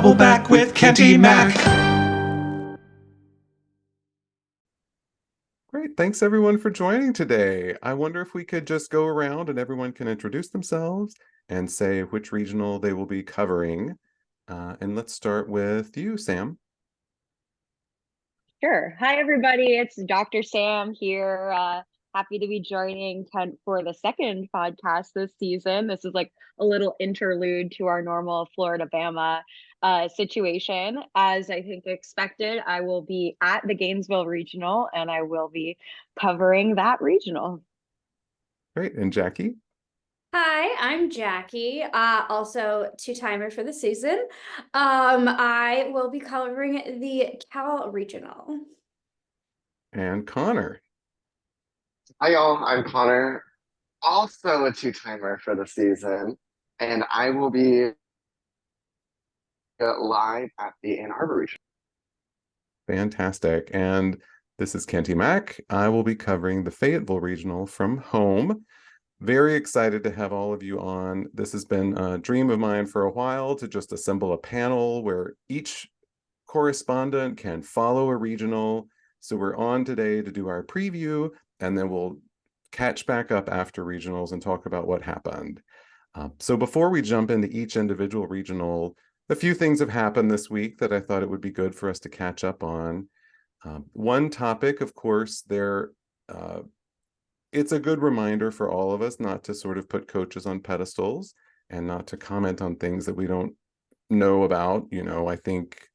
Double Back with kentiemac. Great, thanks everyone for joining today. I wonder if we could just go around and everyone can introduce themselves and say which regional they will be covering. And let's start with you, Sam. Sure. Hi, everybody. It's Dr. Sam here. Happy to be joining Kent for the second podcast this season. This is like a little interlude to our normal Florida-Bama situation. As I think expected, I will be at the Gainesville Regional, and I will be covering that regional. Great, and Jackie? Hi, I'm Jackie, also two-timer for the season. I will be covering the Cal Regional. And Connor. Hi y'all, I'm Connor, also a two-timer for the season, and I will be live at the Ann Arbor region. Fantastic. And this is kentiemac. I will be covering the Fayetteville Regional from home. Very excited to have all of you on. This has been a dream of mine for a while, to just assemble a panel where each correspondent can follow a regional. So we're on today to do our preview, and then we'll catch back up after regionals and talk about what happened. So before we jump into each individual regional, a few things have happened this week that I thought it would be good for us to catch up on. One topic, of course, it's a good reminder for all of us not to sort of put coaches on pedestals and not to comment on things that we don't know about. You know, I think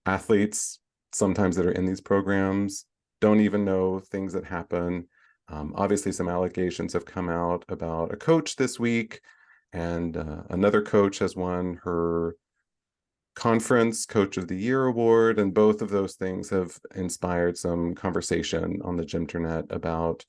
athletes sometimes that are in these programs don't even know things that happen. Obviously, some allegations have come out about a coach this week, and another coach has won her conference Coach of the Year award, and both of those things have inspired some conversation on the Gymternet about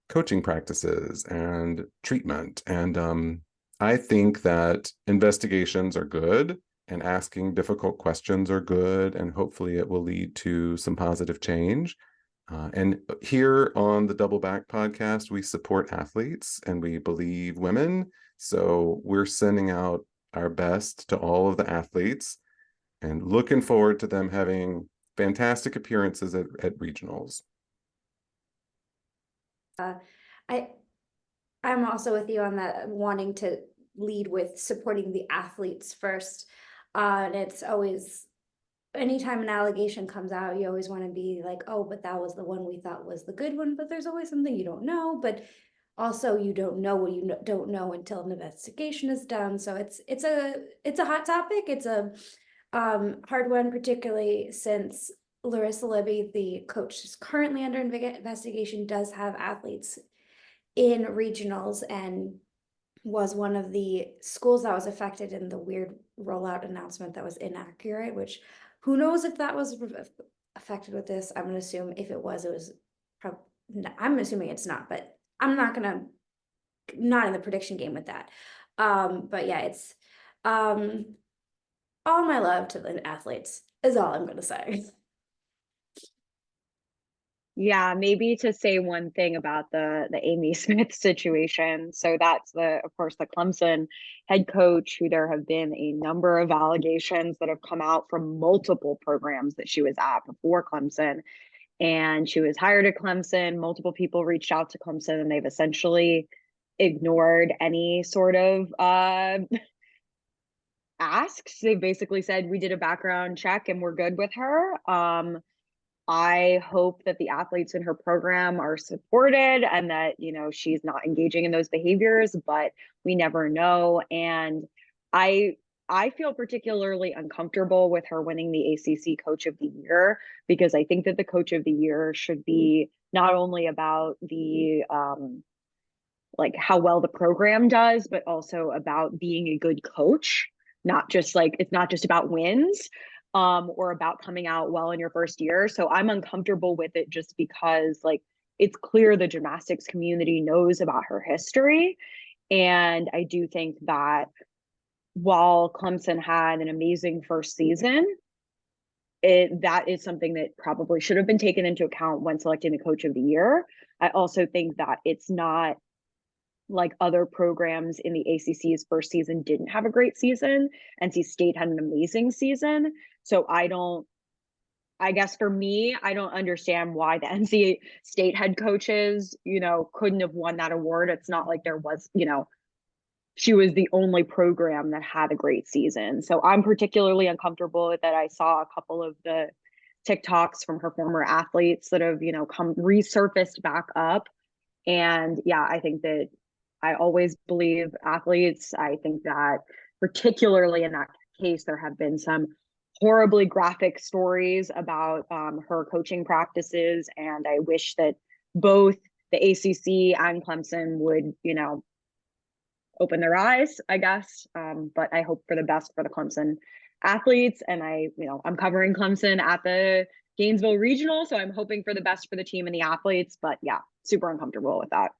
coaching practices and treatment. And I think that investigations are good, and asking difficult questions are good, and hopefully it will lead to some positive change. And here on the Double Back podcast, we support athletes and we believe women. So we're sending out our best to all of the athletes and looking forward to them having fantastic appearances at regionals. I'm also with you on that, wanting to lead with supporting the athletes first. And it's always, anytime an allegation comes out, you always want to be like, oh, but that was the one we thought was the good one, but there's always something you don't know. But also, you don't know what you don't know until an investigation is done. So it's a hot topic. It's a hard one, particularly since Larissa Libby, the coach is currently under investigation, does have athletes in regionals and was one of the schools that was affected in the weird rollout announcement that was inaccurate, which who knows if that was affected with this. I'm going to assume if it was probably, I'm assuming it's not, but I'm not in the prediction game with that. But yeah, it's all my love to the athletes is all I'm going to say. Yeah, maybe to say one thing about the Amy Smith situation. So that's of course, the Clemson head coach, who there have been a number of allegations that have come out from multiple programs that she was at before Clemson. And she was hired at Clemson. Multiple people reached out to Clemson, and they've essentially ignored any sort of asks. They basically said, we did a background check and we're good with her. I hope that the athletes in her program are supported and that, you know, she's not engaging in those behaviors, but we never know. And I feel particularly uncomfortable with her winning the ACC Coach of the Year, because I think that the Coach of the Year should be not only about the like how well the program does, but also about being a good coach. Not just like, it's not just about wins. Or about coming out well in your first year. So I'm uncomfortable with it just because, like, it's clear the gymnastics community knows about her history. And I do think that while Clemson had an amazing first season, that is something that probably should have been taken into account when selecting the Coach of the Year. I also think that it's not like other programs in the ACC's first season didn't have a great season. NC State had an amazing season. So I guess for me, I don't understand why the NC State head coaches, couldn't have won that award. It's not like there was, she was the only program that had a great season. So I'm particularly uncomfortable with that. I saw a couple of the TikToks from her former athletes that have, come resurfaced back up. And yeah, I think that I always believe athletes. I think that particularly in that case, there have been some horribly graphic stories about her coaching practices. And I wish that both the ACC and Clemson would, open their eyes, I guess. But I hope for the best for the Clemson athletes. And I'm covering Clemson at the Gainesville Regional. So I'm hoping for the best for the team and the athletes. But yeah, super uncomfortable with that.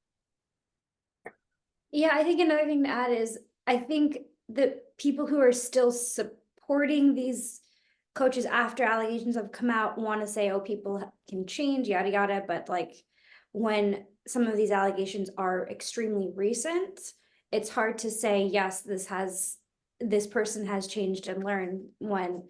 Yeah, I think another thing to add is I think the people who are still supporting these coaches after allegations have come out want to say, oh, people can change, yada, yada. But like when some of these allegations are extremely recent, it's hard to say, yes, this person has changed and learned when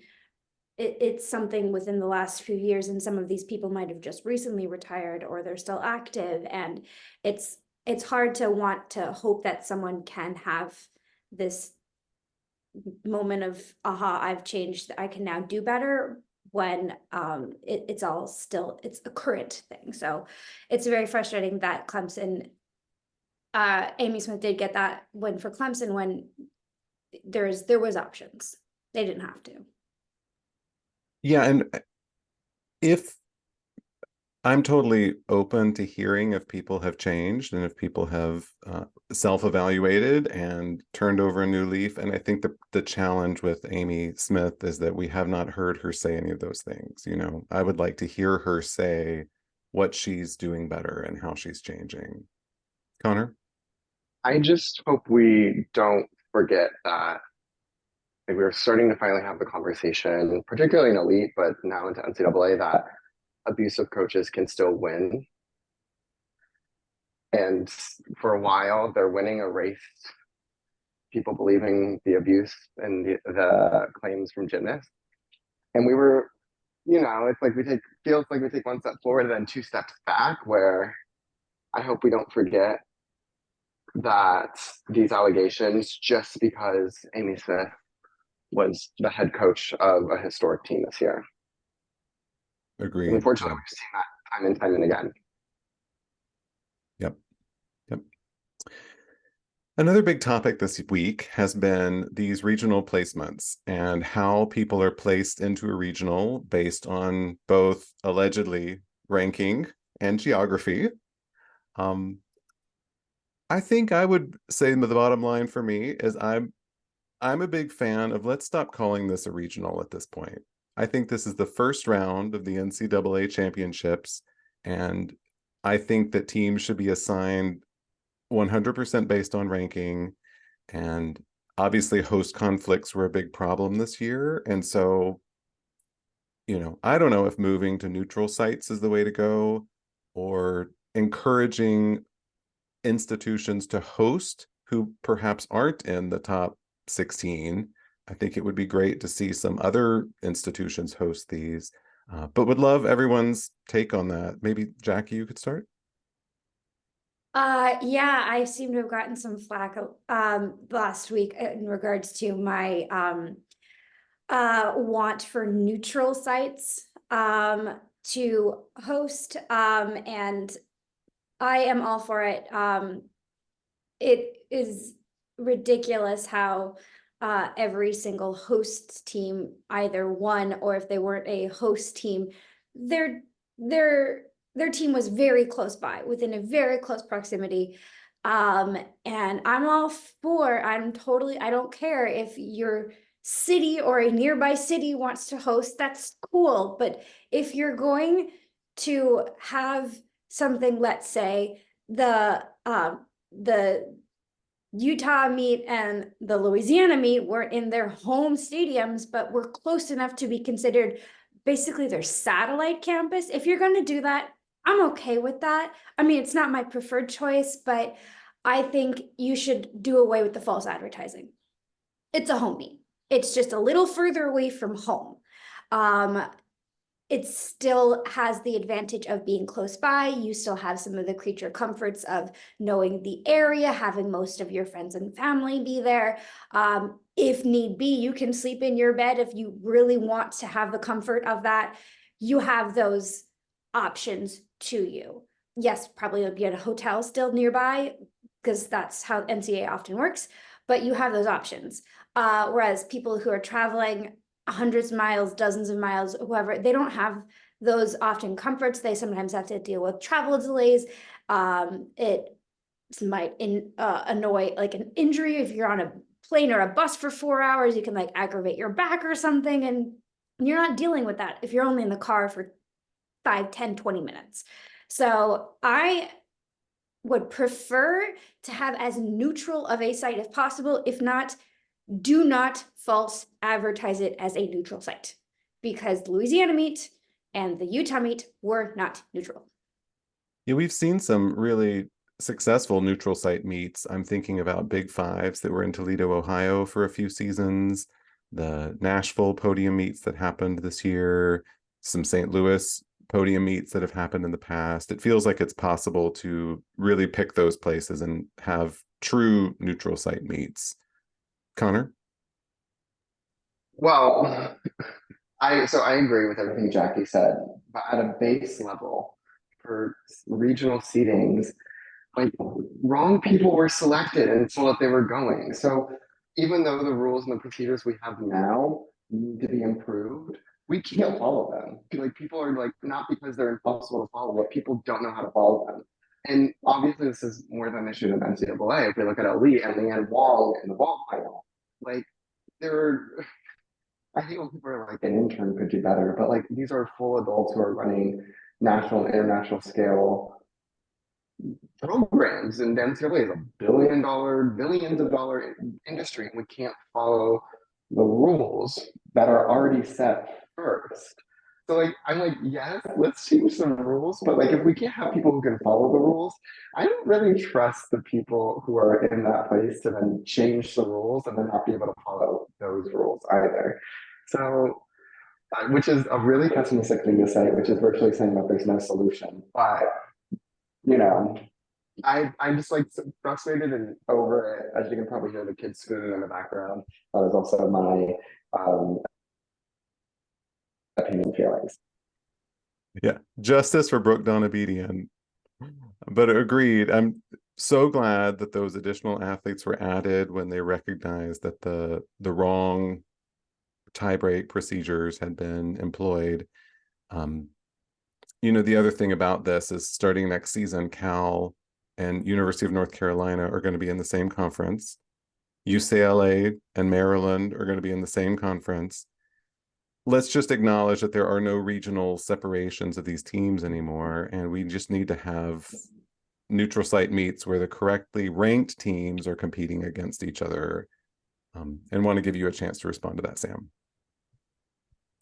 it's something within the last few years, and some of these people might have just recently retired or they're still active. And it's hard to want to hope that someone can have this moment of, aha, I've changed, I can now do better, when it's all still, it's a current thing. So it's very frustrating that Clemson, Amy Smith did get that win for Clemson when there was options. They didn't have to. Yeah, and if I'm totally open to hearing if people have changed and if people have self-evaluated and turned over a new leaf. And I think the challenge with Amy Smith is that we have not heard her say any of those things. I would like to hear her say what she's doing better and how she's changing. Connor? I just hope we don't forget that we're starting to finally have the conversation, particularly in elite, but now into NCAA, that abusive coaches can still win. And for a while, they're winning a race. People believing the abuse and the claims from gymnasts. And we were, it's like feels like we take one step forward and then two steps back, where I hope we don't forget that these allegations, just because Amy Smith was the head coach of a historic team this year. Agreed. And unfortunately, we've seen that time and time and again. Yep. Another big topic this week has been these regional placements and how people are placed into a regional based on both allegedly ranking and geography. I think I would say the bottom line for me is I'm a big fan of, let's stop calling this a regional at this point. I think this is the first round of the NCAA championships, and I think that teams should be assigned 100% based on ranking. And obviously host conflicts were a big problem this year. And so, I don't know if moving to neutral sites is the way to go, or encouraging institutions to host who perhaps aren't in the top 16. I think it would be great to see some other institutions host these, but would love everyone's take on that. Maybe Jackie, you could start. Yeah, I seem to have gotten some flack last week in regards to my want for neutral sites to host, and I am all for it. It is ridiculous how every single host team either won, or if they weren't a host team, their team was very close by, within a very close proximity. And I'm all for, I don't care if your city or a nearby city wants to host, that's cool. But if you're going to have something, let's say the Utah meet and the Louisiana meet were in their home stadiums, but were close enough to be considered basically their satellite campus. If you're going to do that, I'm okay with that. I mean, it's not my preferred choice, but I think you should do away with the false advertising. It's a home meet. It's just a little further away from home. It still has the advantage of being close by. You still have some of the creature comforts of knowing the area, having most of your friends and family be there. If need be, you can sleep in your bed if you really want to have the comfort of that. You have those options to you. Yes, probably would be at a hotel still nearby because that's how NCAA often works, but you have those options. Whereas people who are traveling hundreds of miles, dozens of miles, whoever, they don't have those often comforts. They sometimes have to deal with travel delays. It might annoy like an injury if you're on a plane or a bus for 4 hours. You can like aggravate your back or something, and you're not dealing with that if you're only in the car for 5, 10, 20 minutes. So I would prefer to have as neutral of a site as possible. If not, do not false advertise it as a neutral site, because the Louisiana meet and the Utah meet were not neutral. Yeah, we've seen some really successful neutral site meets. I'm thinking about Big Fives that were in Toledo, Ohio for a few seasons, the Nashville podium meets that happened this year, some St. Louis podium meets that have happened in the past. It feels like it's possible to really pick those places and have true neutral site meets. Connor? Well, I agree with everything Jackie said, but at a base level for regional seedings, like wrong people were selected and told that they were going. So even though the rules and the procedures we have now need to be improved, we can't follow them. Like people are like, not because they're impossible to follow, but people don't know how to follow them. And obviously this is more than an issue of NCAA. If we look at Elite and Leanne Wong in the ball final, like there are, I think when people are like an intern could do better, but like these are full adults who are running national and international scale programs, and NCAA is billions of dollar industry, and we can't follow the rules that are already set first. So like I'm like, yes, let's change some rules, but like if we can't have people who can follow the rules, I don't really trust the people who are in that place to then change the rules and then not be able to follow those rules either. So which is a really pessimistic thing to say, which is virtually saying that there's no solution. But you know, I'm just like frustrated and over it. As you can probably hear the kids screaming in the background. That is also my opinion feelings. Yeah, justice for Brooke Donabedian. But agreed. I'm so glad that those additional athletes were added when they recognized that the wrong tiebreak procedures had been employed. You know, the other thing about this is starting next season, Cal and University of North Carolina are going to be in the same conference. UCLA and Maryland are going to be in the same conference. Let's just acknowledge that there are no regional separations of these teams anymore, and we just need to have neutral site meets where the correctly ranked teams are competing against each other. And want to give you a chance to respond to that, Sam.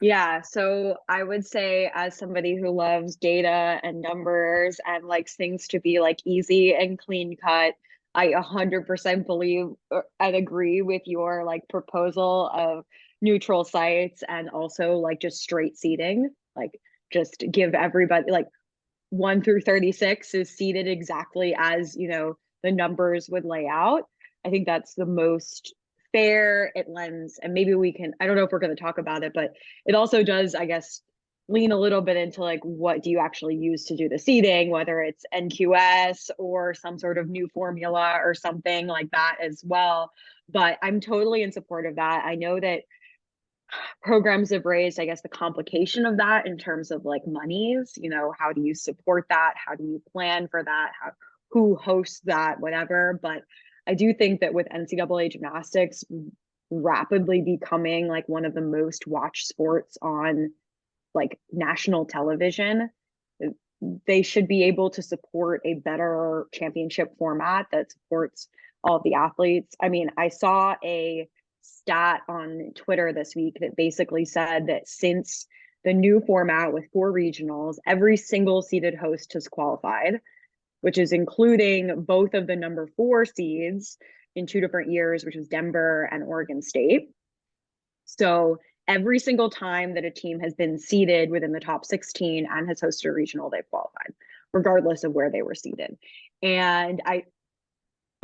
Yeah, so I would say, as somebody who loves data and numbers and likes things to be like easy and clean cut, I 100% believe and agree with your like proposal of neutral sites, and also like just straight seating, like just give everybody like 1 through 36 is seated exactly as, you know, the numbers would lay out. I think that's the most fair. It lends, and maybe we can, I don't know if we're going to talk about it, but it also does, I guess, lean a little bit into like, what do you actually use to do the seating, whether it's NQS or some sort of new formula or something like that as well. But I'm totally in support of that. I know that programs have raised, I guess, the complication of that in terms of like monies, you know, how do you support that? How do you plan for that? Who hosts that, whatever. But I do think that with NCAA gymnastics rapidly becoming like one of the most watched sports on like national television, they should be able to support a better championship format that supports all of the athletes. I mean, I saw a stat on Twitter this week that basically said that since the new format with 4 regionals, every single seeded host has qualified. which is including both of the number 4 seeds in 2 different years, which was Denver and Oregon State. So every single time that a team has been seeded within the top 16 and has hosted a regional, they've qualified, regardless of where they were seeded. And I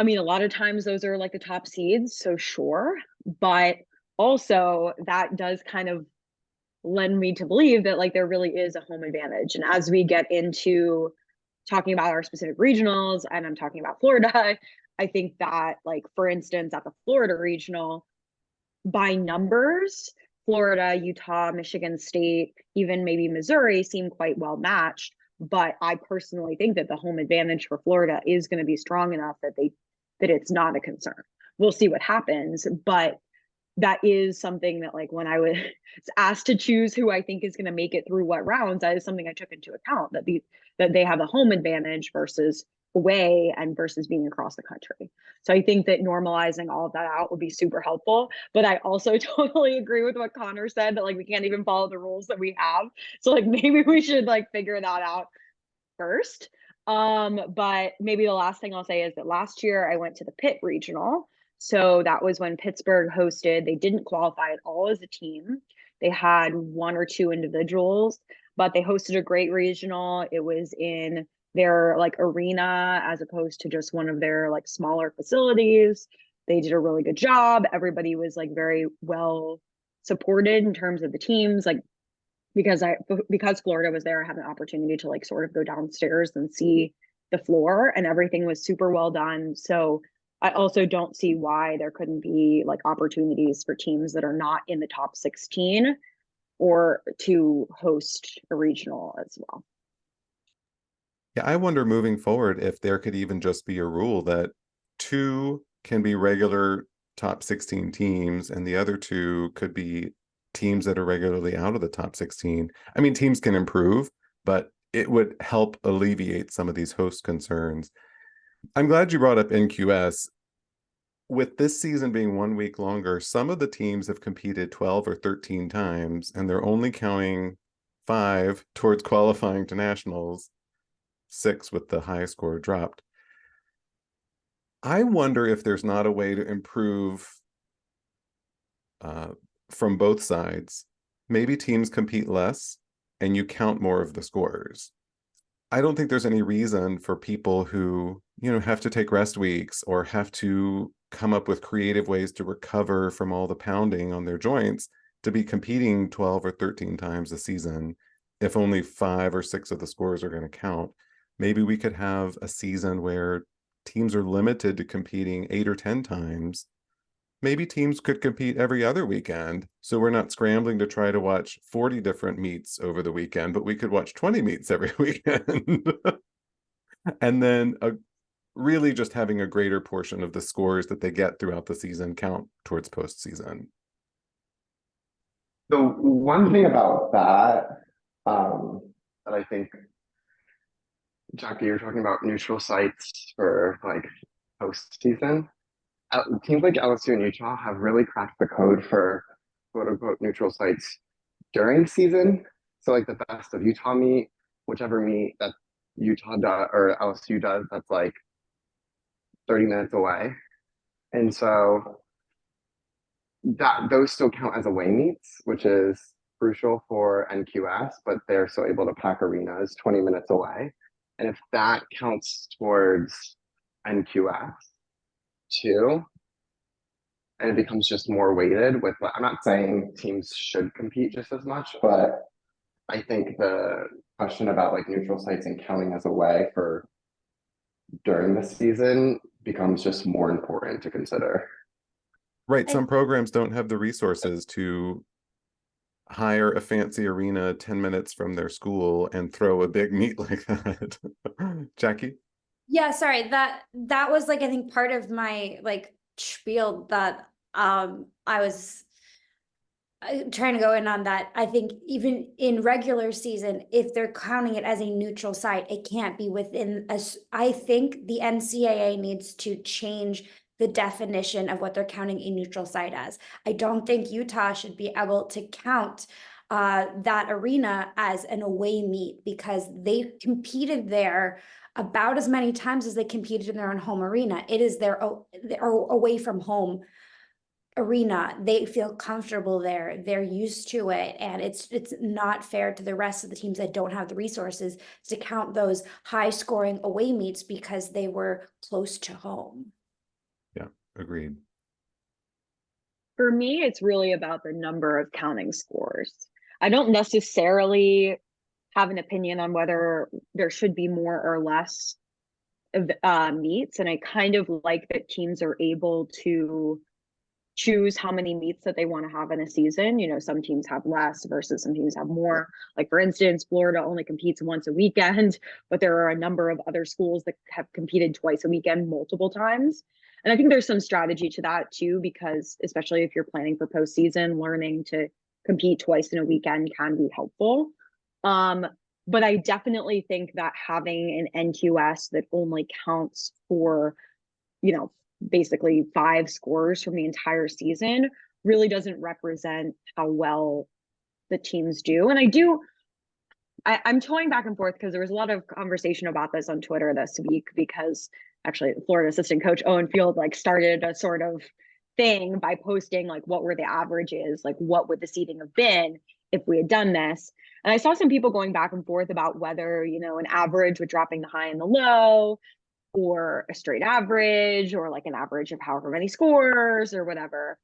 mean, a lot of times those are like the top seeds, so sure, but also that does kind of lend me to believe that like there really is a home advantage. And as we get into talking about our specific regionals, and I'm talking about Florida, I think that, like, for instance, at the Florida regional, by numbers, Florida, Utah, Michigan State, even maybe Missouri seem quite well matched. But I personally think that the home advantage for Florida is going to be strong enough that it's not a concern. We'll see what happens, but that is something that, like, when I was asked to choose who I think is going to make it through what rounds, that is something I took into account, that they have a home advantage versus away and versus being across the country. So I think that normalizing all of that out would be super helpful. But I also totally agree with what Connor said, that like we can't even follow the rules that we have. So like maybe we should like figure that out first. But maybe the last thing I'll say is that last year I went to the Pitt Regional. So that was when Pittsburgh hosted. They didn't qualify at all as a team. They had 1 or 2 individuals, but they hosted a great regional. It was in their like arena as opposed to just one of their like smaller facilities. They did a really good job. Everybody was like very well supported in terms of the teams. Like because Florida was there, I had an opportunity to like sort of go downstairs and see the floor, and everything was super well done. So I also don't see why there couldn't be like opportunities for teams that are not in the top 16 or to host a regional as well. Yeah, I wonder moving forward if there could even just be a rule that 2 can be regular top 16 teams and the other 2 could be teams that are regularly out of the top 16. I mean, teams can improve, but it would help alleviate some of these host concerns. I'm glad you brought up NQS. With this season being 1 week longer, some of the teams have competed 12 or 13 times, and they're only counting 5 towards qualifying to nationals, 6 with the highest score dropped. I wonder if there's not a way to improve from both sides. Maybe teams compete less and you count more of the scores. I don't think there's any reason for people who, have to take rest weeks or have to come up with creative ways to recover from all the pounding on their joints to be competing 12 or 13 times a season if only 5 or 6 of the scores are going to count. Maybe we could have a season where teams are limited to competing 8 or 10 times. Maybe teams could compete every other weekend, so we're not scrambling to try to watch 40 different meets over the weekend, but we could watch 20 meets every weekend. And then really just having a greater portion of the scores that they get throughout the season count towards postseason. The one thing about that, that I think, Jackie, you're talking about neutral sites for like postseason. Teams like LSU and Utah have really cracked the code for quote unquote neutral sites during season. So like the best of Utah meet, whichever meet that Utah does or LSU does, that's like 30 minutes away. And so those still count as away meets, which is crucial for NQS, but they're still able to pack arenas 20 minutes away. And if that counts towards NQS too, and it becomes just more weighted with, I'm not saying teams should compete just as much, but I think the question about like neutral sites and counting as away for during the season becomes just more important to consider. Right. Some programs don't have the resources to hire a fancy arena 10 minutes from their school and throw a big meet like that. Jackie? Yeah, sorry, that was like, I think part of my like spiel that I was trying to go in on that. I think even in regular season, if they're counting it as a neutral site, it can't be within us. I think the NCAA needs to change the definition of what they're counting a neutral site as. I don't think Utah should be able to count that arena as an away meet because they competed there about as many times as they competed in their own home arena. It is their away from home arena. They feel comfortable there. They're used to it. And it's not fair to the rest of the teams that don't have the resources to count those high scoring away meets because they were close to home. Yeah, agreed. For me, it's really about the number of counting scores. I don't necessarily have an opinion on whether there should be more or less meets. And I kind of like that teams are able to choose how many meets that they want to have in a season. You know, some teams have less versus some teams have more. Like, for instance, Florida only competes once a weekend, but there are a number of other schools that have competed twice a weekend multiple times. And I think there's some strategy to that too, because especially if you're planning for postseason, learning to compete twice in a weekend can be helpful. But I definitely think that having an NQS that only counts for, you know, basically 5 scores from the entire season really doesn't represent how well the teams do. And I'm toying back and forth because there was a lot of conversation about this on Twitter this week, because actually Florida assistant coach Owen Field like started a sort of thing by posting like what were the averages, like what would the seeding have been if we had done this. And I saw some people going back and forth about whether, you know, an average with dropping the high and the low, or a straight average, or like an average of however many scores or whatever.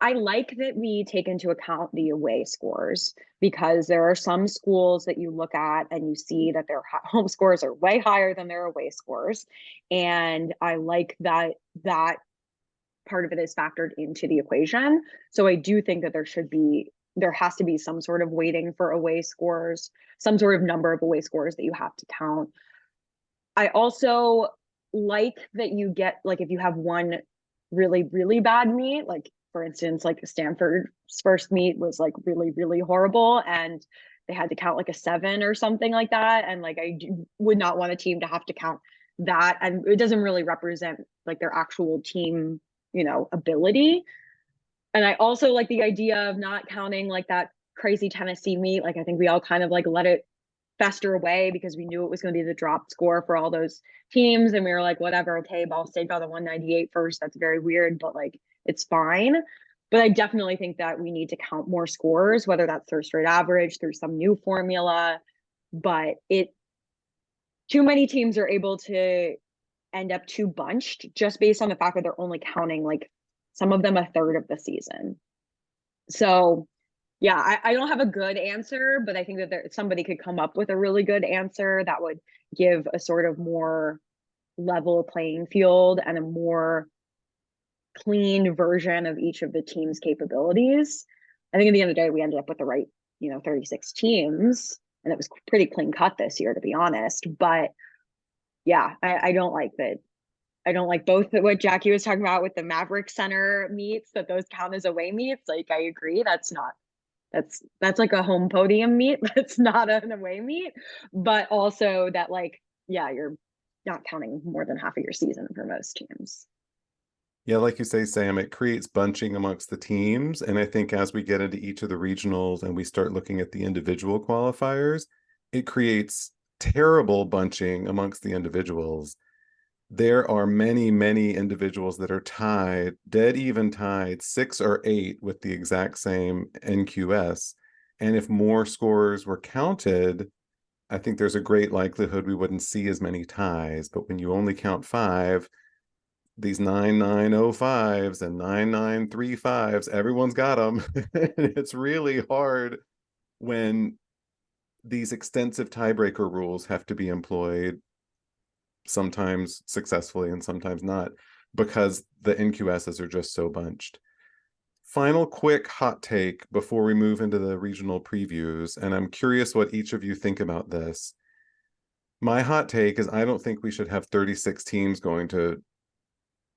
I like that we take into account the away scores, because there are some schools that you look at and you see that their home scores are way higher than their away scores. And I like that part of it is factored into the equation. So I do think that there has to be some sort of weighting for away scores, some sort of number of away scores that you have to count. I also like that you get, like, if you have one really, really bad meet, like for instance, like Stanford's first meet was like really, really horrible, and they had to count like a 7 or something like that. And like, would not want a team to have to count that. And it doesn't really represent like their actual team, you know, ability. And I also like the idea of not counting like that crazy Tennessee meet. Like, I think we all kind of like let it fester away because we knew it was going to be the drop score for all those teams. And we were like, whatever, okay, Ball State got the 198 first. That's very weird, but like, it's fine. But I definitely think that we need to count more scores, whether that's through straight average, through some new formula. But too many teams are able to end up too bunched just based on the fact that they're only counting like some of them a third of the season. So yeah, I don't have a good answer, but I think that somebody could come up with a really good answer that would give a sort of more level playing field and a more clean version of each of the team's capabilities. I think at the end of the day, we ended up with the right, 36 teams, and it was pretty clean cut this year, to be honest. But yeah, I don't like that. I don't like both what Jackie was talking about with the Maverick Center meets, that those count as away meets. Like, I agree, that's like a home podium meet. That's not an away meet. But also that, like, yeah, you're not counting more than half of your season for most teams. Yeah, like you say, Sam, it creates bunching amongst the teams. And I think as we get into each of the regionals and we start looking at the individual qualifiers, it creates terrible bunching amongst the individuals. There are many, many individuals that are tied, dead even tied, 6 or 8 with the exact same NQS. And if more scores were counted, I think there's a great likelihood we wouldn't see as many ties. But when you only count 5, these 9905s and 9935s, everyone's got them. It's really hard when these extensive tiebreaker rules have to be employed, sometimes successfully and sometimes not, because the NQSs are just so bunched. Final quick hot take before we move into the regional previews, and I'm curious what each of you think about this. My hot take is I don't think we should have 36 teams going to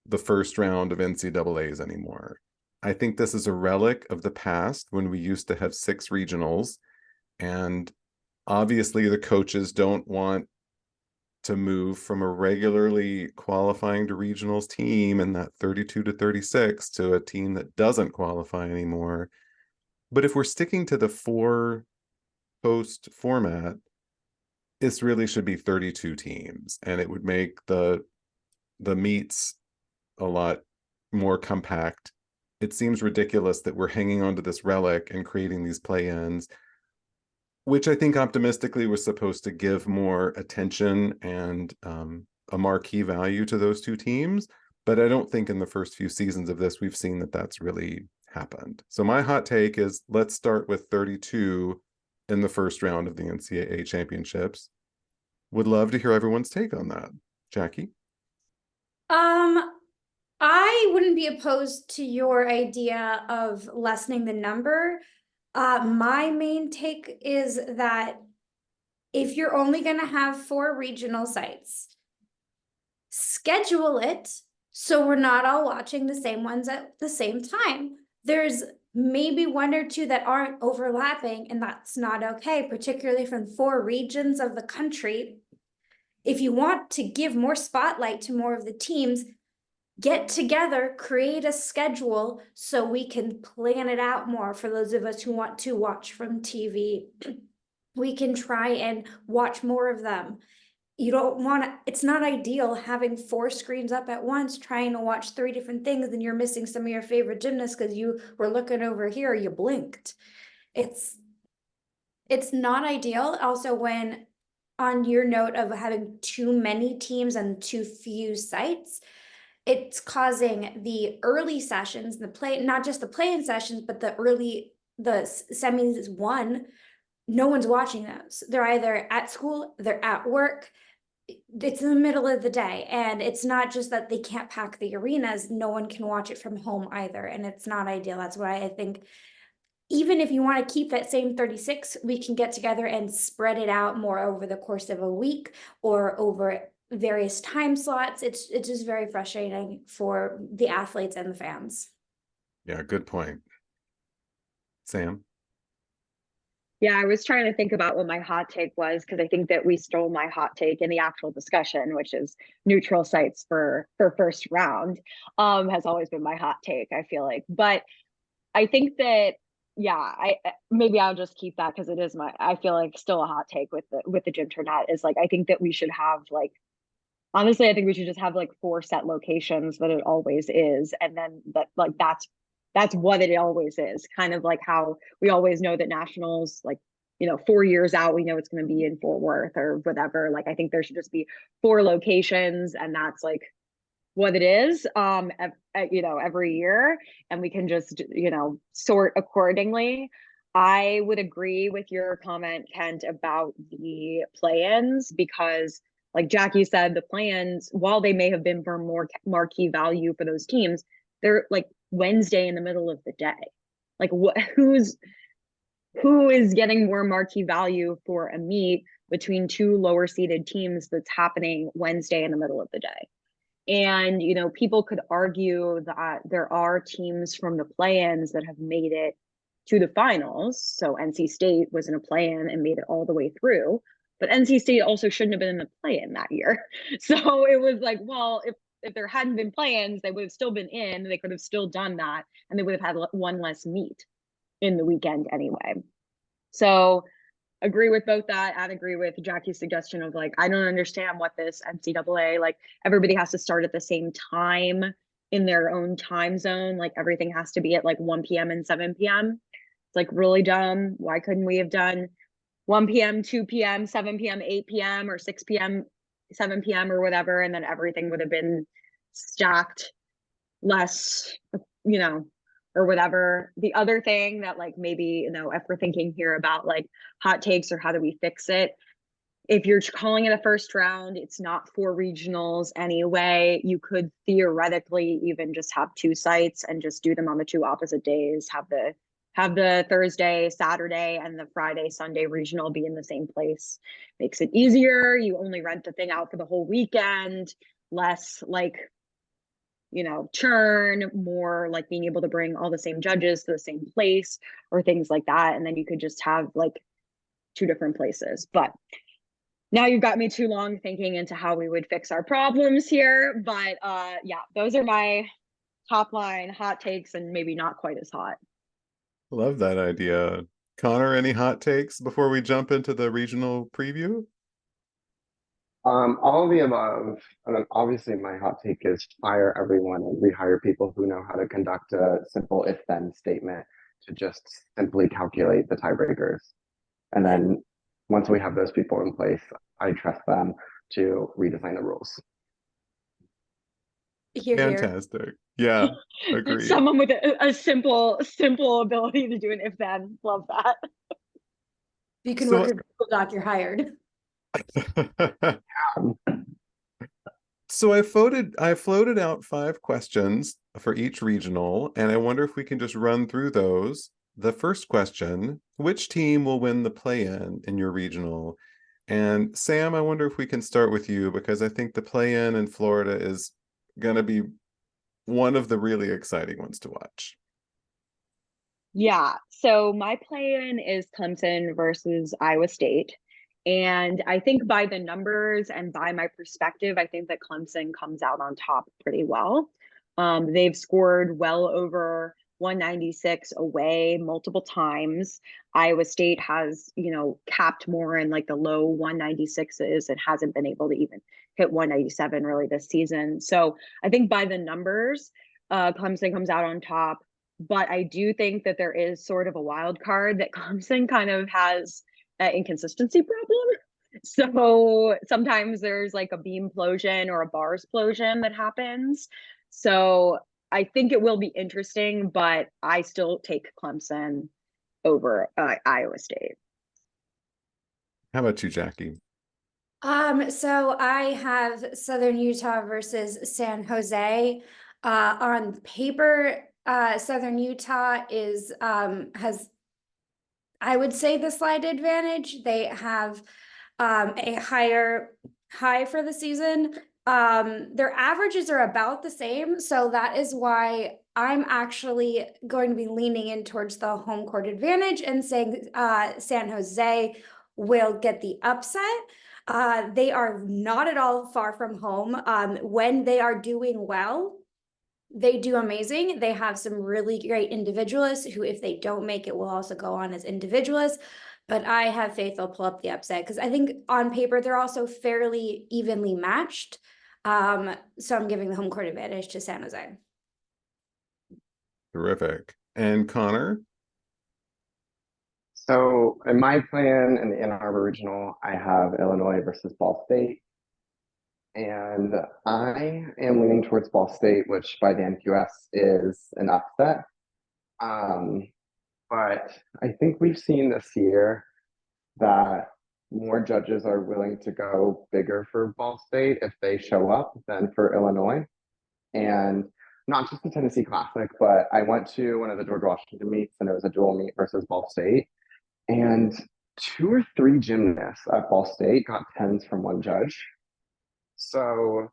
the first round of NCAAs anymore. I think this is a relic of the past when we used to have 6 regionals, and obviously the coaches don't want to move from a regularly qualifying to regionals team and that 32 to 36 to a team that doesn't qualify anymore. But if we're sticking to the 4 post format, this really should be 32 teams, and it would make the meets a lot more compact. It seems ridiculous that we're hanging on to this relic and creating these play-ins, which I think optimistically was supposed to give more attention and a marquee value to those two teams. But I don't think in the first few seasons of this, we've seen that that's really happened. So my hot take is, let's start with 32 in the first round of the NCAA championships. Would love to hear everyone's take on that. Jackie? I wouldn't be opposed to your idea of lessening the number. My main take is that if you're only going to have 4 regional sites, schedule it so we're not all watching the same ones at the same time. There's maybe 1 or 2 that aren't overlapping, and that's not okay, particularly from 4 regions of the country. If you want to give more spotlight to more of the teams, get together, create a schedule so we can plan it out more for those of us who want to watch from TV. We can try and watch more of them. You don't want to, it's not ideal having 4 screens up at once trying to watch 3 different things, and you're missing some of your favorite gymnasts because you were looking over here, you blinked. It's not ideal. Also, when on your note of having too many teams and too few sites, it's causing the early sessions, not just the play-in sessions, but the semis 1, no one's watching those. They're either at school, they're at work. It's in the middle of the day, and it's not just that they can't pack the arenas, no one can watch it from home either, and it's not ideal. That's why I think even if you want to keep that same 36, we can get together and spread it out more over the course of a week or over various time slots. It's just very frustrating for the athletes and the fans. Yeah, good point. Sam? Yeah, I was trying to think about what my hot take was, because I think that we stole my hot take in the actual discussion, which is neutral sites for first round, has always been my hot take, I feel like. But I think that, yeah, maybe I'll just keep that, because it is I feel like still a hot take with the gym internet is like, I think that we should have like, honestly, I think we should just have like 4 set locations that it always is, and then that's what it always is. Kind of like how we always know that nationals, like, 4 years out, we know it's going to be in Fort Worth or whatever. Like, I think there should just be 4 locations, and that's like what it is, every year, and we can just, sort accordingly. I would agree with your comment, Kent, about the play-ins, because like Jackie said, the play-ins, while they may have been for more marquee value for those teams, they're like Wednesday in the middle of the day. Like, who is getting more marquee value for a meet between 2 lower seeded teams that's happening Wednesday in the middle of the day? And, people could argue that there are teams from the play-ins that have made it to the finals. So NC State was in a play-in and made it all the way through, but NC State also shouldn't have been in the play-in that year. So it was like, well, if there hadn't been play-ins, they would have still been in, they could have still done that, and they would have had 1 less meet in the weekend anyway. So agree with both that, and agree with Jackie's suggestion of like, I don't understand what this NCAA, like, everybody has to start at the same time in their own time zone. Like, everything has to be at like 1 p.m. and 7 p.m. It's like really dumb. Why couldn't we have done 1 p.m., 2 p.m., 7 p.m., 8 p.m., or 6 p.m., 7 p.m. or whatever, and then everything would have been stacked less, or whatever. The other thing that, like, maybe, if we're thinking here about like hot takes or how do we fix it, if you're calling it a first round, it's not 4 regionals anyway. You could theoretically even just have 2 sites and just do them on the 2 opposite days. Have the Thursday, Saturday, and the Friday, Sunday regional be in the same place. Makes it easier. You only rent the thing out for the whole weekend. Less like, churn, more like being able to bring all the same judges to the same place or things like that. And then you could just have like 2 different places. But now you've got me too long thinking into how we would fix our problems here. But yeah, those are my top line hot takes, and maybe not quite as hot. Love that idea. Connor, any hot takes before we jump into the regional preview? All of the above. Obviously, my hot take is fire everyone and rehire people who know how to conduct a simple if-then statement to just simply calculate the tiebreakers. And then once we have those people in place, I trust them to redesign the rules. Here, Fantastic. Yeah, agreed. Someone with a simple ability to do an if then. Love that. you can So- work your Google Doc, you're hired. So I floated out 5 questions for each regional, and I wonder if we can just run through those. The first question, which team will win the play-in in your regional? And Sam, I wonder if we can start with you, because I think the play-in in Florida is going to be one of the really exciting ones to watch. Yeah, so my play-in is Clemson versus Iowa State. And I think by the numbers and by my perspective, I think that Clemson comes out on top pretty well. They've scored well over 196 away multiple times. Iowa State has, capped more in like the low 196s. It hasn't been able to even hit 197 really this season. So I think by the numbers, Clemson comes out on top. But I do think that there is sort of a wild card that Clemson kind of has an inconsistency problem. So sometimes there's like a beam implosion or a bar explosion that happens. So I think it will be interesting, but I still take Clemson over Iowa State. How about you, Jackie? So I have Southern Utah versus San Jose. On paper, Southern Utah is has, I would say, the slight advantage. They have a higher high for the season. Their averages are about the same, so that is why I'm actually going to be leaning in towards the home court advantage and saying San Jose will get the upset. They are not at all far from home. When they are doing well, they do amazing. They have some really great individualists who, if they don't make it, will also go on as individualists. But I have faith they'll pull up the upset because I think on paper they're also fairly evenly matched. So I'm giving the home court advantage to San Jose. Terrific. And Connor? So in my plan in the Ann Arbor Regional, I have Illinois versus Ball State. And I am leaning towards Ball State, which by the NQS is an upset. But I think we've seen this year that more judges are willing to go bigger for Ball State if they show up than for Illinois. And not just the Tennessee Classic, but I went to one of the George Washington meets and it was a dual meet versus Ball State. And 2 or 3 gymnasts at Ball State got 10s from one judge. So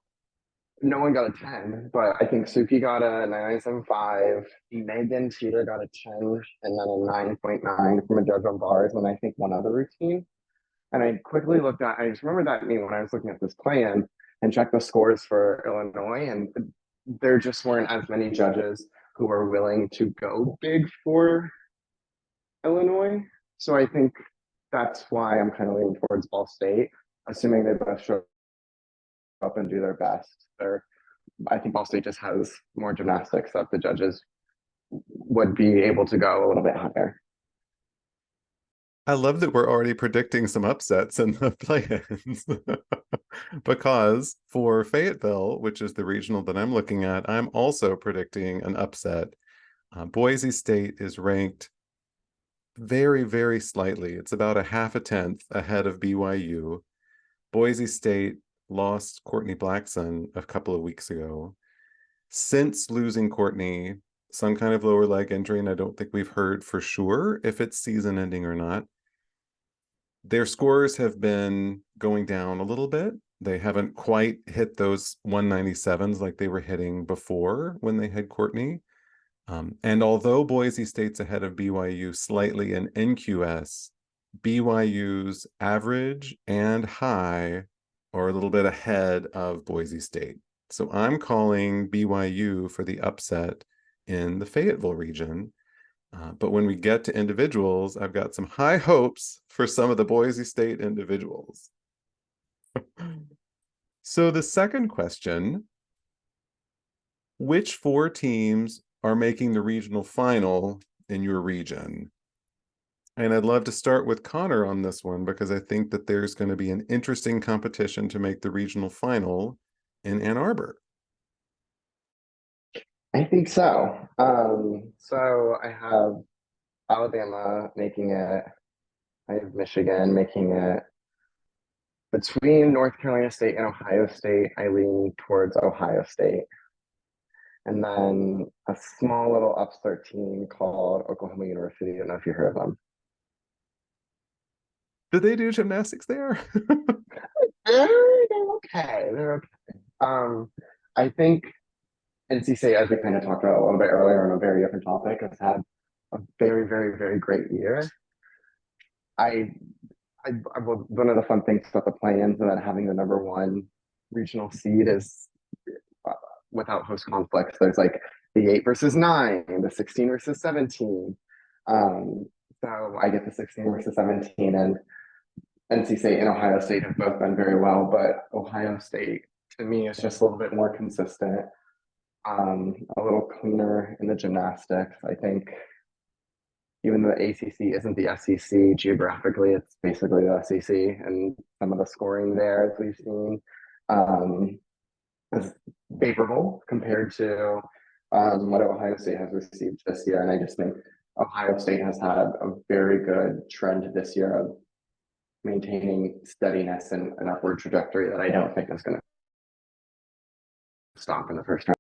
no one got a 10, but I think Suki got a 9.75. Megan Teeter got a 10 and then a 9.9 from a judge on bars, and I think one other routine. And I quickly looked at, I just remember that meet when I was looking at this plan and checked the scores for Illinois, and there just weren't as many judges who were willing to go big for Illinois. So I think that's why I'm kind of leaning towards Ball State, assuming they both show up and do their best. I think Ball State just has more gymnastics that the judges would be able to go a little bit higher. I love that we're already predicting some upsets in the play-ins. Because for Fayetteville, which is the regional that I'm looking at, I'm also predicting an upset. Boise State is ranked very, very slightly. It's about a half a tenth ahead of BYU. Boise State lost Courtney Blackson a couple of weeks ago. Since losing Courtney, some kind of lower leg injury, and I don't think we've heard for sure if it's season ending or not. Their scores have been going down a little bit. They haven't quite hit those 197s like they were hitting before when they had Courtney. And although Boise State's ahead of BYU slightly in NQS, BYU's average and high are a little bit ahead of Boise State. So I'm calling BYU for the upset in the Fayetteville region. But when we get to individuals, I've got some high hopes for some of the Boise State individuals. So the second question, which 4 teams are making the regional final in your region? And I'd love to start with Connor on this one because I think that there's going to be an interesting competition to make the regional final in Ann Arbor. I think so. So I have Alabama making it. I have Michigan making it. Between North Carolina State and Ohio State, I lean towards Ohio State. And then a small little upstart team called Oklahoma University. I don't know if you heard of them. Do they do gymnastics there? They're okay. They're okay. I think NC State, as we kind of talked about a little bit earlier on a very different topic, has had a very, very, very great year. One of the fun things about the play-ins and then having the number 1 regional seed is without host conflicts. There's like the 8 versus 9, the 16 versus 17. So I get the 16 versus 17, and NC State and Ohio State have both done very well, but Ohio State to me is just a little bit more consistent, a little cleaner in the gymnastics. I think even though the ACC isn't the SEC geographically, it's basically the SEC, and some of the scoring there, as we've seen, is favorable compared to what Ohio State has received this year. And I just think Ohio State has had a very good trend this year of maintaining steadiness and an upward trajectory that I don't think is going to stop in the first round.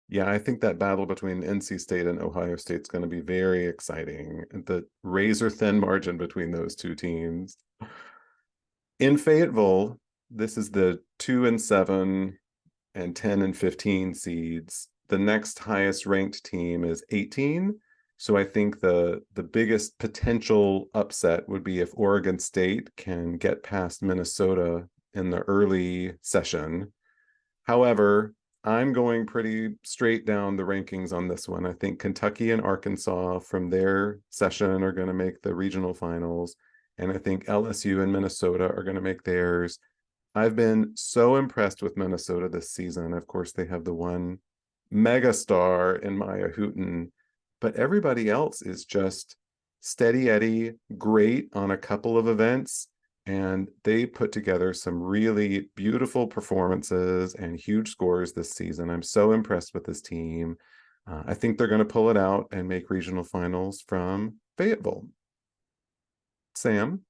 Yeah, I think that battle between NC State and Ohio State is going to be very exciting. The razor thin margin between those 2 teams. In Fayetteville, this is the 2 and 7 and 10 and 15 seeds. The next highest ranked team is 18. So I think the biggest potential upset would be if Oregon State can get past Minnesota in the early session. However, I'm going pretty straight down the rankings on this one. I think Kentucky and Arkansas from their session are going to make the regional finals. And I think LSU and Minnesota are going to make theirs. I've been so impressed with Minnesota this season. Of course, they have the one megastar in Maya Houghton, but everybody else is just steady Eddie, great on a couple of events. And they put together some really beautiful performances and huge scores this season. I'm so impressed with this team. I think they're going to pull it out and make regional finals from Fayetteville. Sam?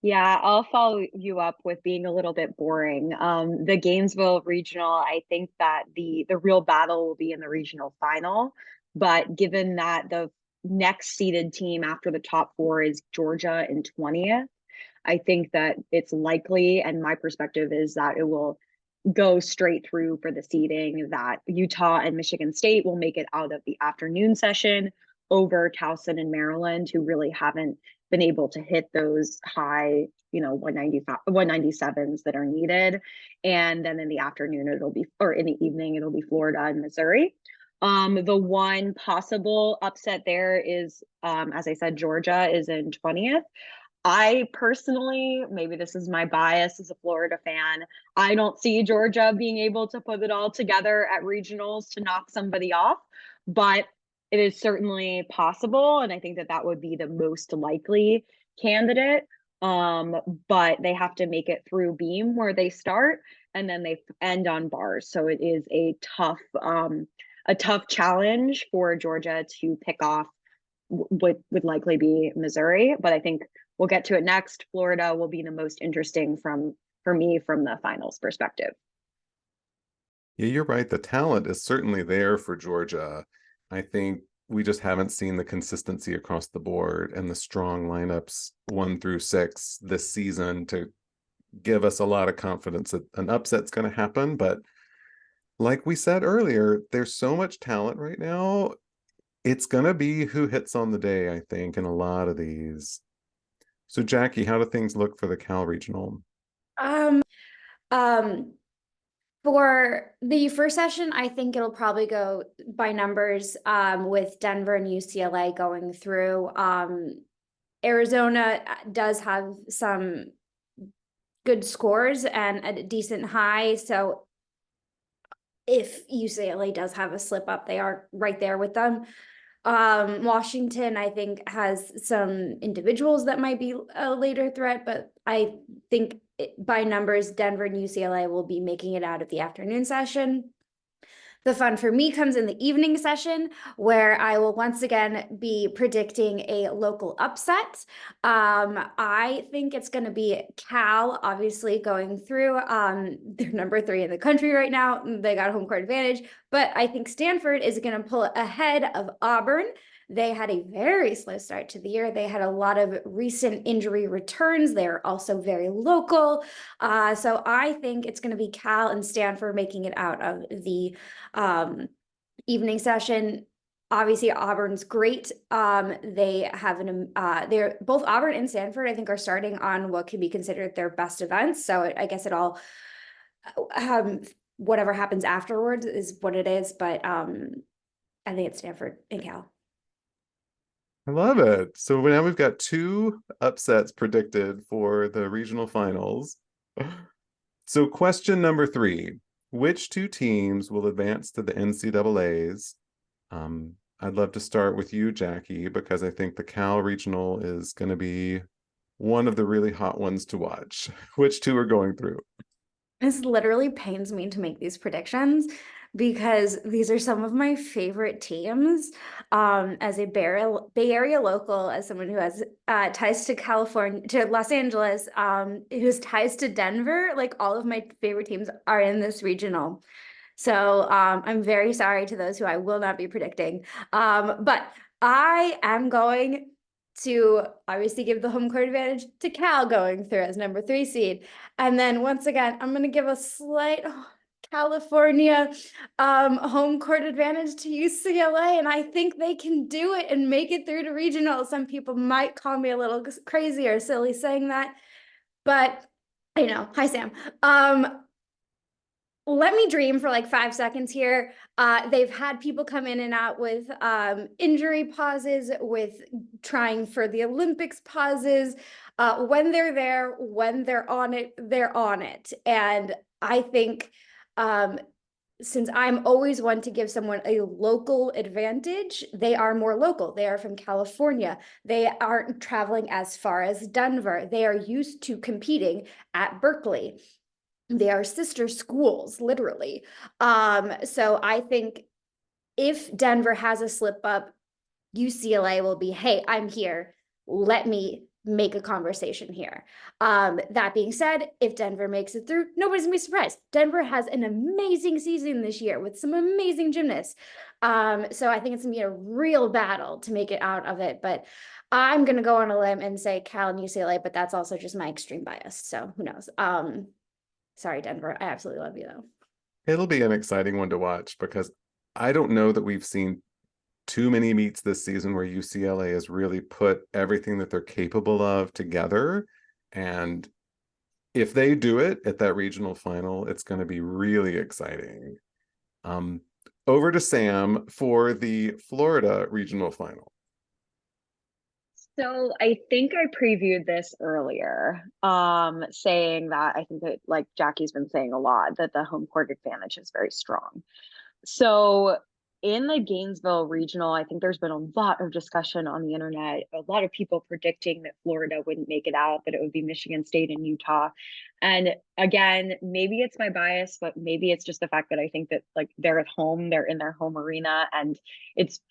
Yeah, I'll follow you up with being a little bit boring. The Gainesville regional, I think that the real battle will be in the regional final. But given that the next seeded team after the top 4 is Georgia in 20th, I think that it's likely, and my perspective is that it will go straight through for the seeding, that Utah and Michigan State will make it out of the afternoon session over Towson and Maryland, who really haven't been able to hit those high, 195, 197s that are needed. And then in the afternoon, or in the evening, it'll be Florida and Missouri. The one possible upset there is, as I said, Georgia is in 20th. I personally, maybe this is my bias as a Florida fan, I don't see Georgia being able to put it all together at regionals to knock somebody off, but it is certainly possible. And I think that that would be the most likely candidate. But they have to make it through Beam where they start, and then they end on bars. So it is a tough challenge for Georgia to pick off what would likely be Missouri. But I think we'll get to it next. Florida will be the most interesting for me from the finals perspective. Yeah, you're right. The talent is certainly there for Georgia. I think we just haven't seen the consistency across the board and the strong lineups 1 through 6 this season to give us a lot of confidence that an upset's going to happen. But like we said earlier, there's so much talent right now. It's going to be who hits on the day, I think, in a lot of these. So Jackie, how do things look for the Cal Regional? For the first session, I think it'll probably go by numbers, with Denver and UCLA going through. Arizona does have some good scores and a decent high. So if UCLA does have a slip up, they are right there with them. Washington, I think, has some individuals that might be a later threat, but I think by numbers, Denver and UCLA will be making it out of the afternoon session. The fun for me comes in the evening session, where I will once again be predicting a local upset. I think it's going to be Cal, obviously going through. They're number 3 in the country right now. They got home court advantage, but I think Stanford is going to pull ahead of Auburn. They had a very slow start to the year. They had a lot of recent injury returns. They're also very local. So I think it's going to be Cal and Stanford making it out of the evening session. Obviously, Auburn's great. They have they're both Auburn and Stanford, I think, are starting on what can be considered their best events. So I guess it all, whatever happens afterwards is what it is. But I think it's Stanford and Cal. I love it. So now we've got 2 upsets predicted for the regional finals. So question number 3, which 2 teams will advance to the NCAAs? I'd love to start with you, Jackie, because I think the Cal regional is going to be one of the really hot ones to watch. Which 2 are going through? This literally pains me to make these predictions because these are some of my favorite teams. As a Bay Area local, as someone who has ties to California, to Los Angeles, who has ties to Denver, like all of my favorite teams are in this regional. So I'm very sorry to those who I will not be predicting. But I am going to obviously give the home court advantage to Cal going through as number 3 seed. And then once again, I'm going to give a slight California home court advantage to UCLA. And I think they can do it and make it through to regional. Some people might call me a little crazy or silly saying that, but you know, hi, Sam. Let me dream for like 5 seconds here. They've had people come in and out with injury pauses, with trying for the Olympics pauses. When they're there, when they're on it, they're on it. And I think since I'm always one to give someone a local advantage, they are more local. They are from California. They aren't traveling as far as Denver. They are used to competing at Berkeley. They are sister schools, literally. So I think if Denver has a slip up, UCLA will be, hey, I'm here. Let me make a conversation here. That being said, if Denver makes it through, nobody's gonna be surprised. Denver has an amazing season this year with some amazing gymnasts. So I think it's gonna be a real battle to make it out of it. But I'm gonna go on a limb and say Cal and UCLA, but that's also just my extreme bias. So who knows? Sorry, Denver. I absolutely love you, though. It'll be an exciting one to watch because I don't know that we've seen too many meets this season where UCLA has really put everything that they're capable of together. And if they do it at that regional final, it's going to be really exciting. Over to Sam for the Florida regional final. So I think I previewed this earlier, saying that I think that, like Jackie's been saying a lot, that the home court advantage is very strong. So in the Gainesville regional, I think there's been a lot of discussion on the internet, a lot of people predicting that Florida wouldn't make it out, that it would be Michigan State and Utah. And again, maybe it's my bias, but maybe it's just the fact that I think that like they're at home, they're in their home arena, and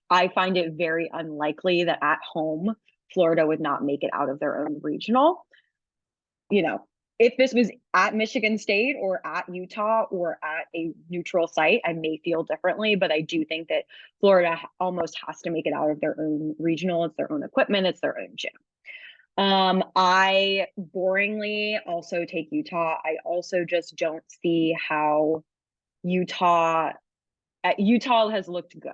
I find it very unlikely that at home Florida would not make it out of their own regional. You know, if this was at Michigan State or at Utah or at a neutral site, I may feel differently, but I do think that Florida almost has to make it out of their own regional. It's their own equipment, it's their own gym. I boringly also take Utah. I also just don't see how Utah has looked good,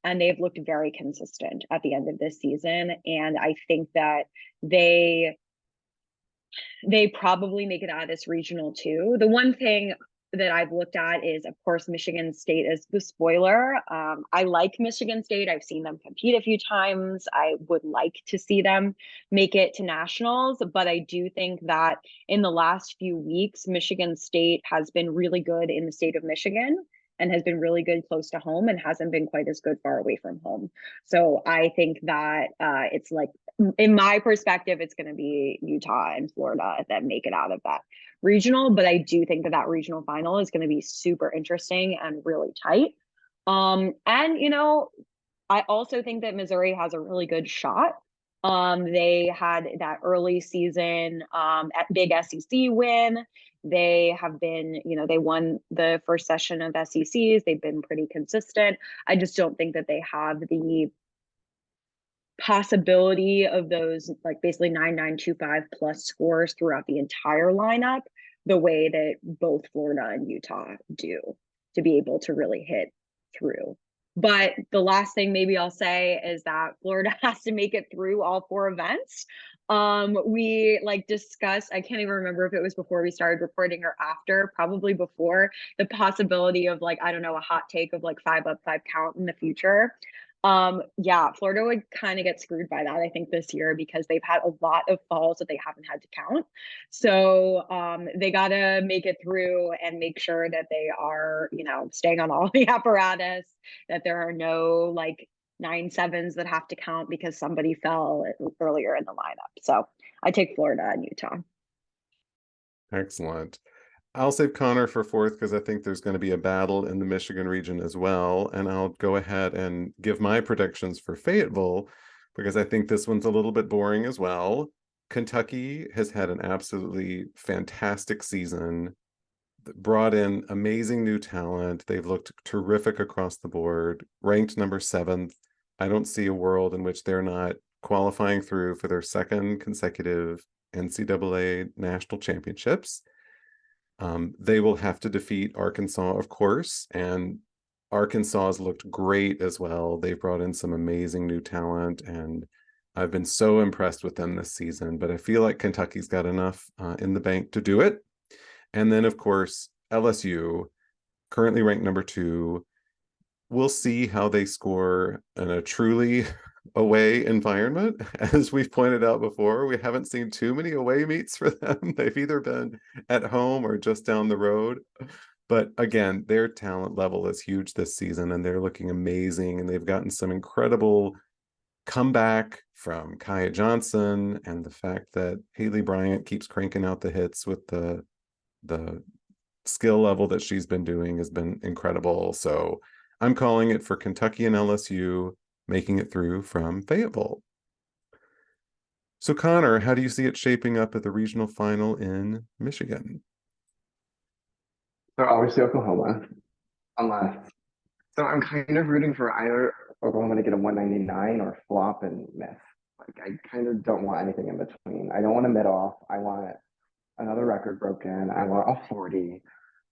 and they've looked very consistent at the end of this season. And I think that they probably make it out of this regional too. The one thing that I've looked at is, of course, Michigan State is the spoiler. I like Michigan State. I've seen them compete a few times. I would like to see them make it to nationals, but I do think that in the last few weeks, Michigan State has been really good in the state of Michigan and has been really good close to home and hasn't been quite as good far away from home. So I think that it's like, in my perspective, it's going to be Utah and Florida that make it out of that regional, but I do think that that regional final is going to be super interesting and really tight. And you know, I also think that Missouri has a really good shot. They had that early season at big SEC win. They have been, you know, they won the first session of SECs. They've been pretty consistent. I just don't think that they have the possibility of those like basically 9925 plus scores throughout the entire lineup the way that both Florida and Utah do to be able to really hit through. But the last thing maybe I'll say is that Florida has to make it through all 4 events. We like discussed, I can't even remember if it was before we started recording or after, probably before, the possibility of like, I don't know, a hot take of like 5 up, 5 count in the future. Yeah, Florida would kind of get screwed by that, I think, this year because they've had a lot of falls that they haven't had to count. So they got to make it through and make sure that they are, you know, staying on all the apparatus, that there are no like 9-7s that have to count because somebody fell earlier in the lineup. So I take Florida and Utah. Excellent. I'll save Connor for 4th because I think there's going to be a battle in the Michigan region as well. And I'll go ahead and give my predictions for Fayetteville because I think this one's a little bit boring as well. Kentucky has had an absolutely fantastic season, brought in amazing new talent. They've looked terrific across the board, ranked number 7th. I don't see a world in which they're not qualifying through for their 2nd consecutive NCAA national championships. They will have to defeat Arkansas, of course, and Arkansas has looked great as well. They've brought in some amazing new talent, and I've been so impressed with them this season, but I feel like Kentucky's got enough in the bank to do it. And then, of course, LSU, currently ranked number 2. We'll see how they score in a truly away environment. As we've pointed out before, we haven't seen too many away meets for them. They've either been at home or just down the road. But again, their talent level is huge this season and they're looking amazing. And they've gotten some incredible comeback from Kaya Johnson, and the fact that Haley Bryant keeps cranking out the hits with the skill level that she's been doing has been incredible. So I'm calling it for Kentucky and LSU making it through from Fayetteville. So Connor, how do you see it shaping up at the regional final in Michigan? So obviously Oklahoma, unless, so I'm kind of rooting for either Oklahoma to get a 199 or flop and miss. Like I kind of don't want anything in between. I don't want a mid off. I want another record broken. I want a 40.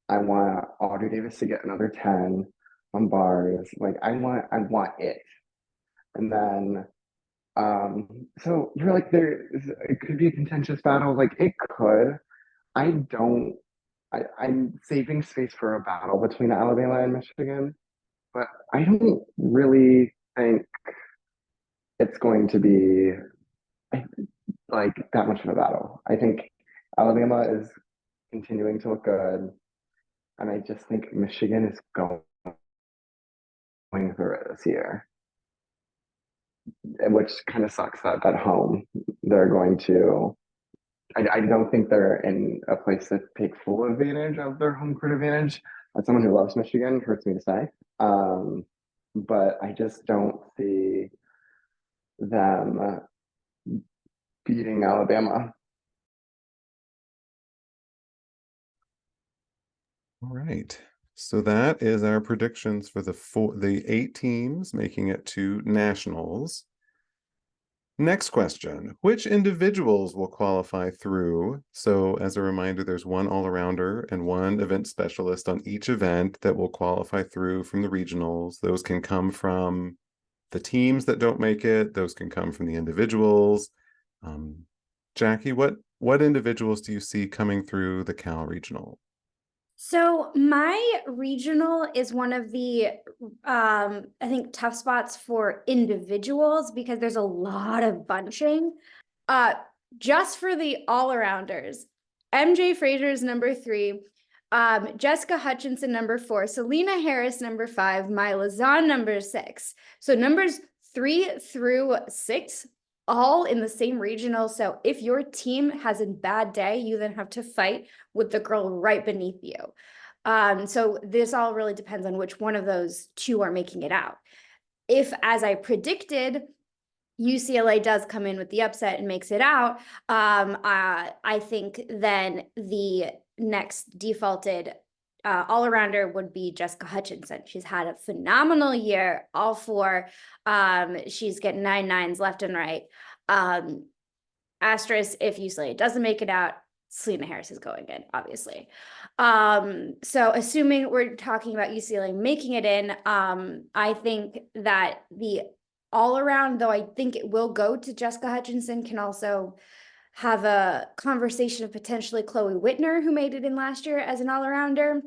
I want Audrey Davis to get another 10 on bars. Like I want it. And then so you're like it could be a contentious battle. Like it could. I'm saving space for a battle between Alabama and Michigan, but I don't really think it's going to be like that much of a battle. I think Alabama is continuing to look good, and I just think Michigan is going through it this year, which kind of sucks that at home they're going to. I don't think they're in a place to take full advantage of their home court advantage. As someone who loves Michigan, it hurts me to say, but I just don't see them beating Alabama. All right. So that is our predictions for the 8 teams making it to nationals. Next question, which individuals will qualify through? So as a reminder, there's one all-arounder and one event specialist on each event that will qualify through from the regionals. Those can come from the teams that don't make it. Those can come from the individuals. Jackie, what individuals do you see coming through the Cal Regional? So my regional is one of the I think tough spots for individuals because there's a lot of bunching. Just for the all-arounders, MJ Frazier is number 3, Jessica Hutchinson number 4, Selena Harris number 5, Mila Zahn number 6. So numbers 3 through 6 all in the same regional. So if your team has a bad day, you then have to fight with the girl right beneath you. So this all really depends on which one of those two are making it out. If, as I predicted, UCLA does come in with the upset and makes it out, I think then the next defaulted all-arounder would be Jessica Hutchinson. She's had a phenomenal year, all 4. She's getting 9 nines left and right. Asterisk, if UCLA doesn't make it out, Selena Harris is going in, obviously. So assuming we're talking about UCLA making it in, I think that the all around, though I think it will go to Jessica Hutchinson, can also have a conversation of potentially Chloe Whitner, who made it in last year as an all-arounder.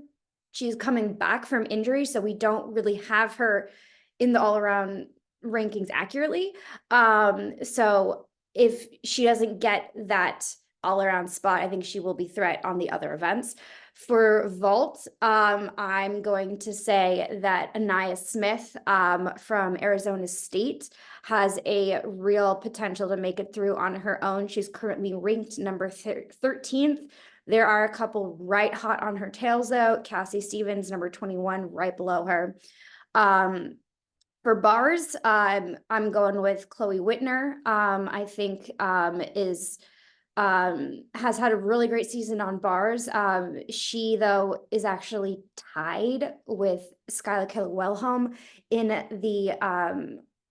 She's coming back from injury, so we don't really have her in the all-around rankings accurately. So if she doesn't get that all-around spot, I think she will be threat on the other events. For vault, I'm going to say that Anaya Smith from Arizona State has a real potential to make it through on her own. She's currently ranked number 13th. There are a couple right hot on her tails though. Cassie Stevens, number 21, right below her. For bars, I'm going with Chloe Whitner. I think has had a really great season on bars. She, though, is actually tied with Skylar Kelly-Wellhome in the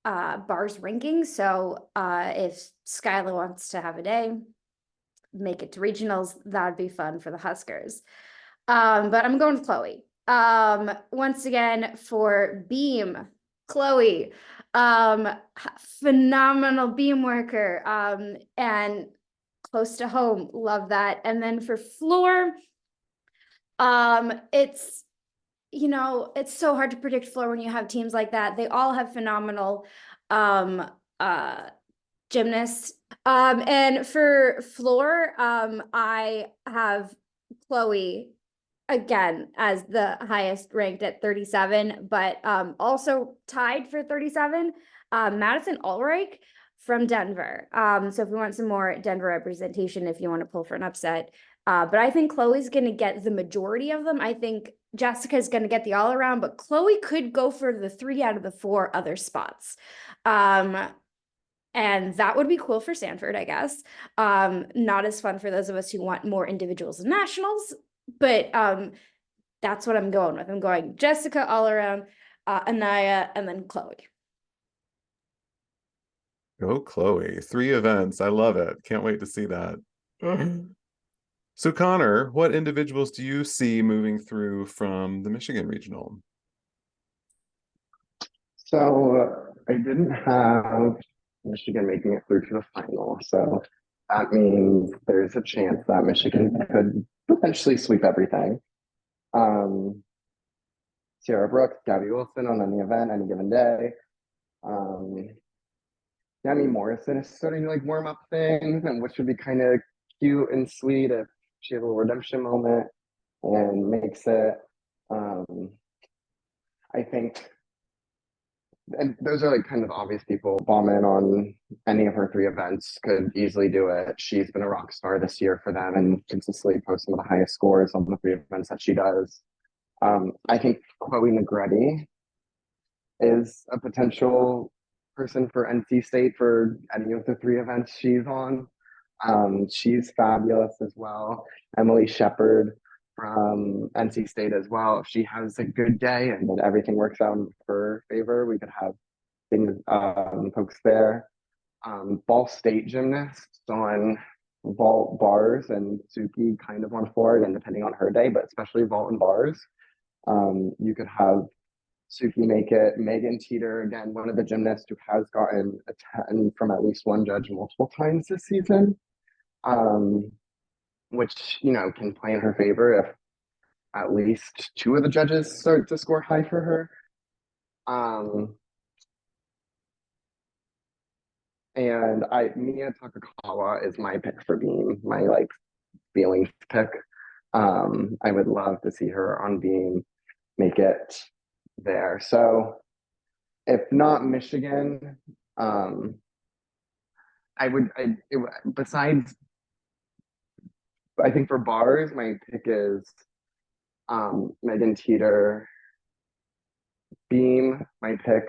bars ranking. So if Skylar wants to have a day, make it to regionals, that would be fun for the Huskers. But I'm going with Chloe. Once again, for beam, Chloe, phenomenal beam worker, and close to home, love that. And then for floor, it's, you know, it's so hard to predict floor when you have teams like that. They all have phenomenal gymnasts. And for floor, I have Chloe again as the highest ranked at 37, but also tied for 37, Madison Ulrich from Denver. So if we want some more Denver representation, if you want to pull for an upset, but I think Chloe's going to get the majority of them. I think Jessica's going to get the all around, but Chloe could go for the 3 out of the 4 other spots. And that would be cool for Sanford, I guess. Not as fun for those of us who want more individuals and nationals, but that's what I'm going with. I'm going Jessica all around, Anaya, and then Chloe. Go Chloe. 3 events. I love it. Can't wait to see that. So Connor, what individuals do you see moving through from the Michigan Regional? So I didn't have Michigan making it through to the final. So that means there's a chance that Michigan could potentially sweep everything. Sierra Brooks, Gabby Wilson on any event, any given day. Demi Morrison is starting to like warm up things, and which would be kind of cute and sweet if she had a little redemption moment and makes it. I think, and those are like kind of obvious people. Bauman on any of her 3 events could easily do it. She's been a rock star this year for them and consistently posts some of the highest scores on the 3 events that she does. I think Chloe Negretti is a potential person for NC State for any of the 3 events she's on. She's fabulous as well. Emily Shepard from NC State as well. If she has a good day and then everything works out in her favor, we could have things, folks there. Ball State gymnasts on vault, bars, and Suki kind of on floor, again, depending on her day, but especially vault and bars. You could have Suki make it. Megan Teeter, again, one of the gymnasts who has gotten a 10 from at least one judge multiple times this season, which, you know, can play in her favor if at least two of the judges start to score high for her. And Mia Takakawa is my pick for Beam, my like feelings pick. I would love to see her on Beam make it there. So if not Michigan, besides, I think for bars, my pick is Megan Teeter. Beam, my pick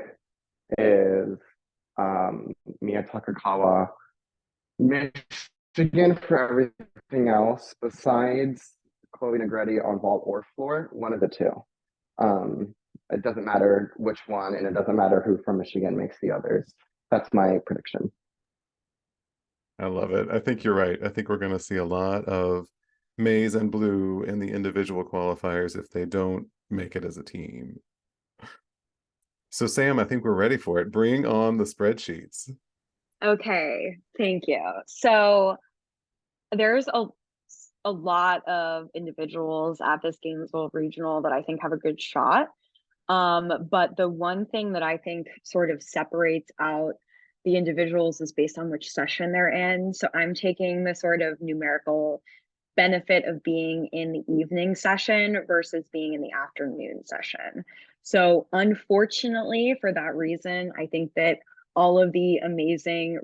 is Mia Takakawa. Michigan for everything else besides Chloe Negretti on vault or floor, one of the two. It doesn't matter which one, and it doesn't matter who from Michigan makes the others. That's my prediction. I love it. I think you're right. I think we're going to see a lot of maize and blue in the individual qualifiers if they don't make it as a team. So Sam, I think we're ready for it. Bring on the spreadsheets. Okay, thank you. So there's a lot of individuals at this Gainesville Regional that I think have a good shot. But the one thing that I think sort of separates out the individuals is based on which session they're in. So I'm taking the sort of numerical benefit of being in the evening session versus being in the afternoon session. So unfortunately, for that reason, I think that all of the amazing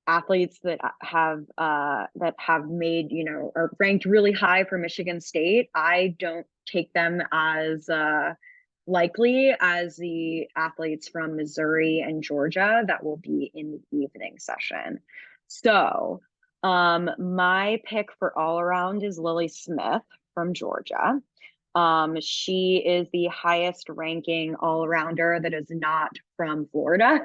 athletes that have made, you know, are ranked really high for Michigan State, I don't take them as likely as the athletes from Missouri and Georgia that will be in the evening session. So my pick for all around is Lily Smith from Georgia. She is the highest ranking all arounder that is not from Florida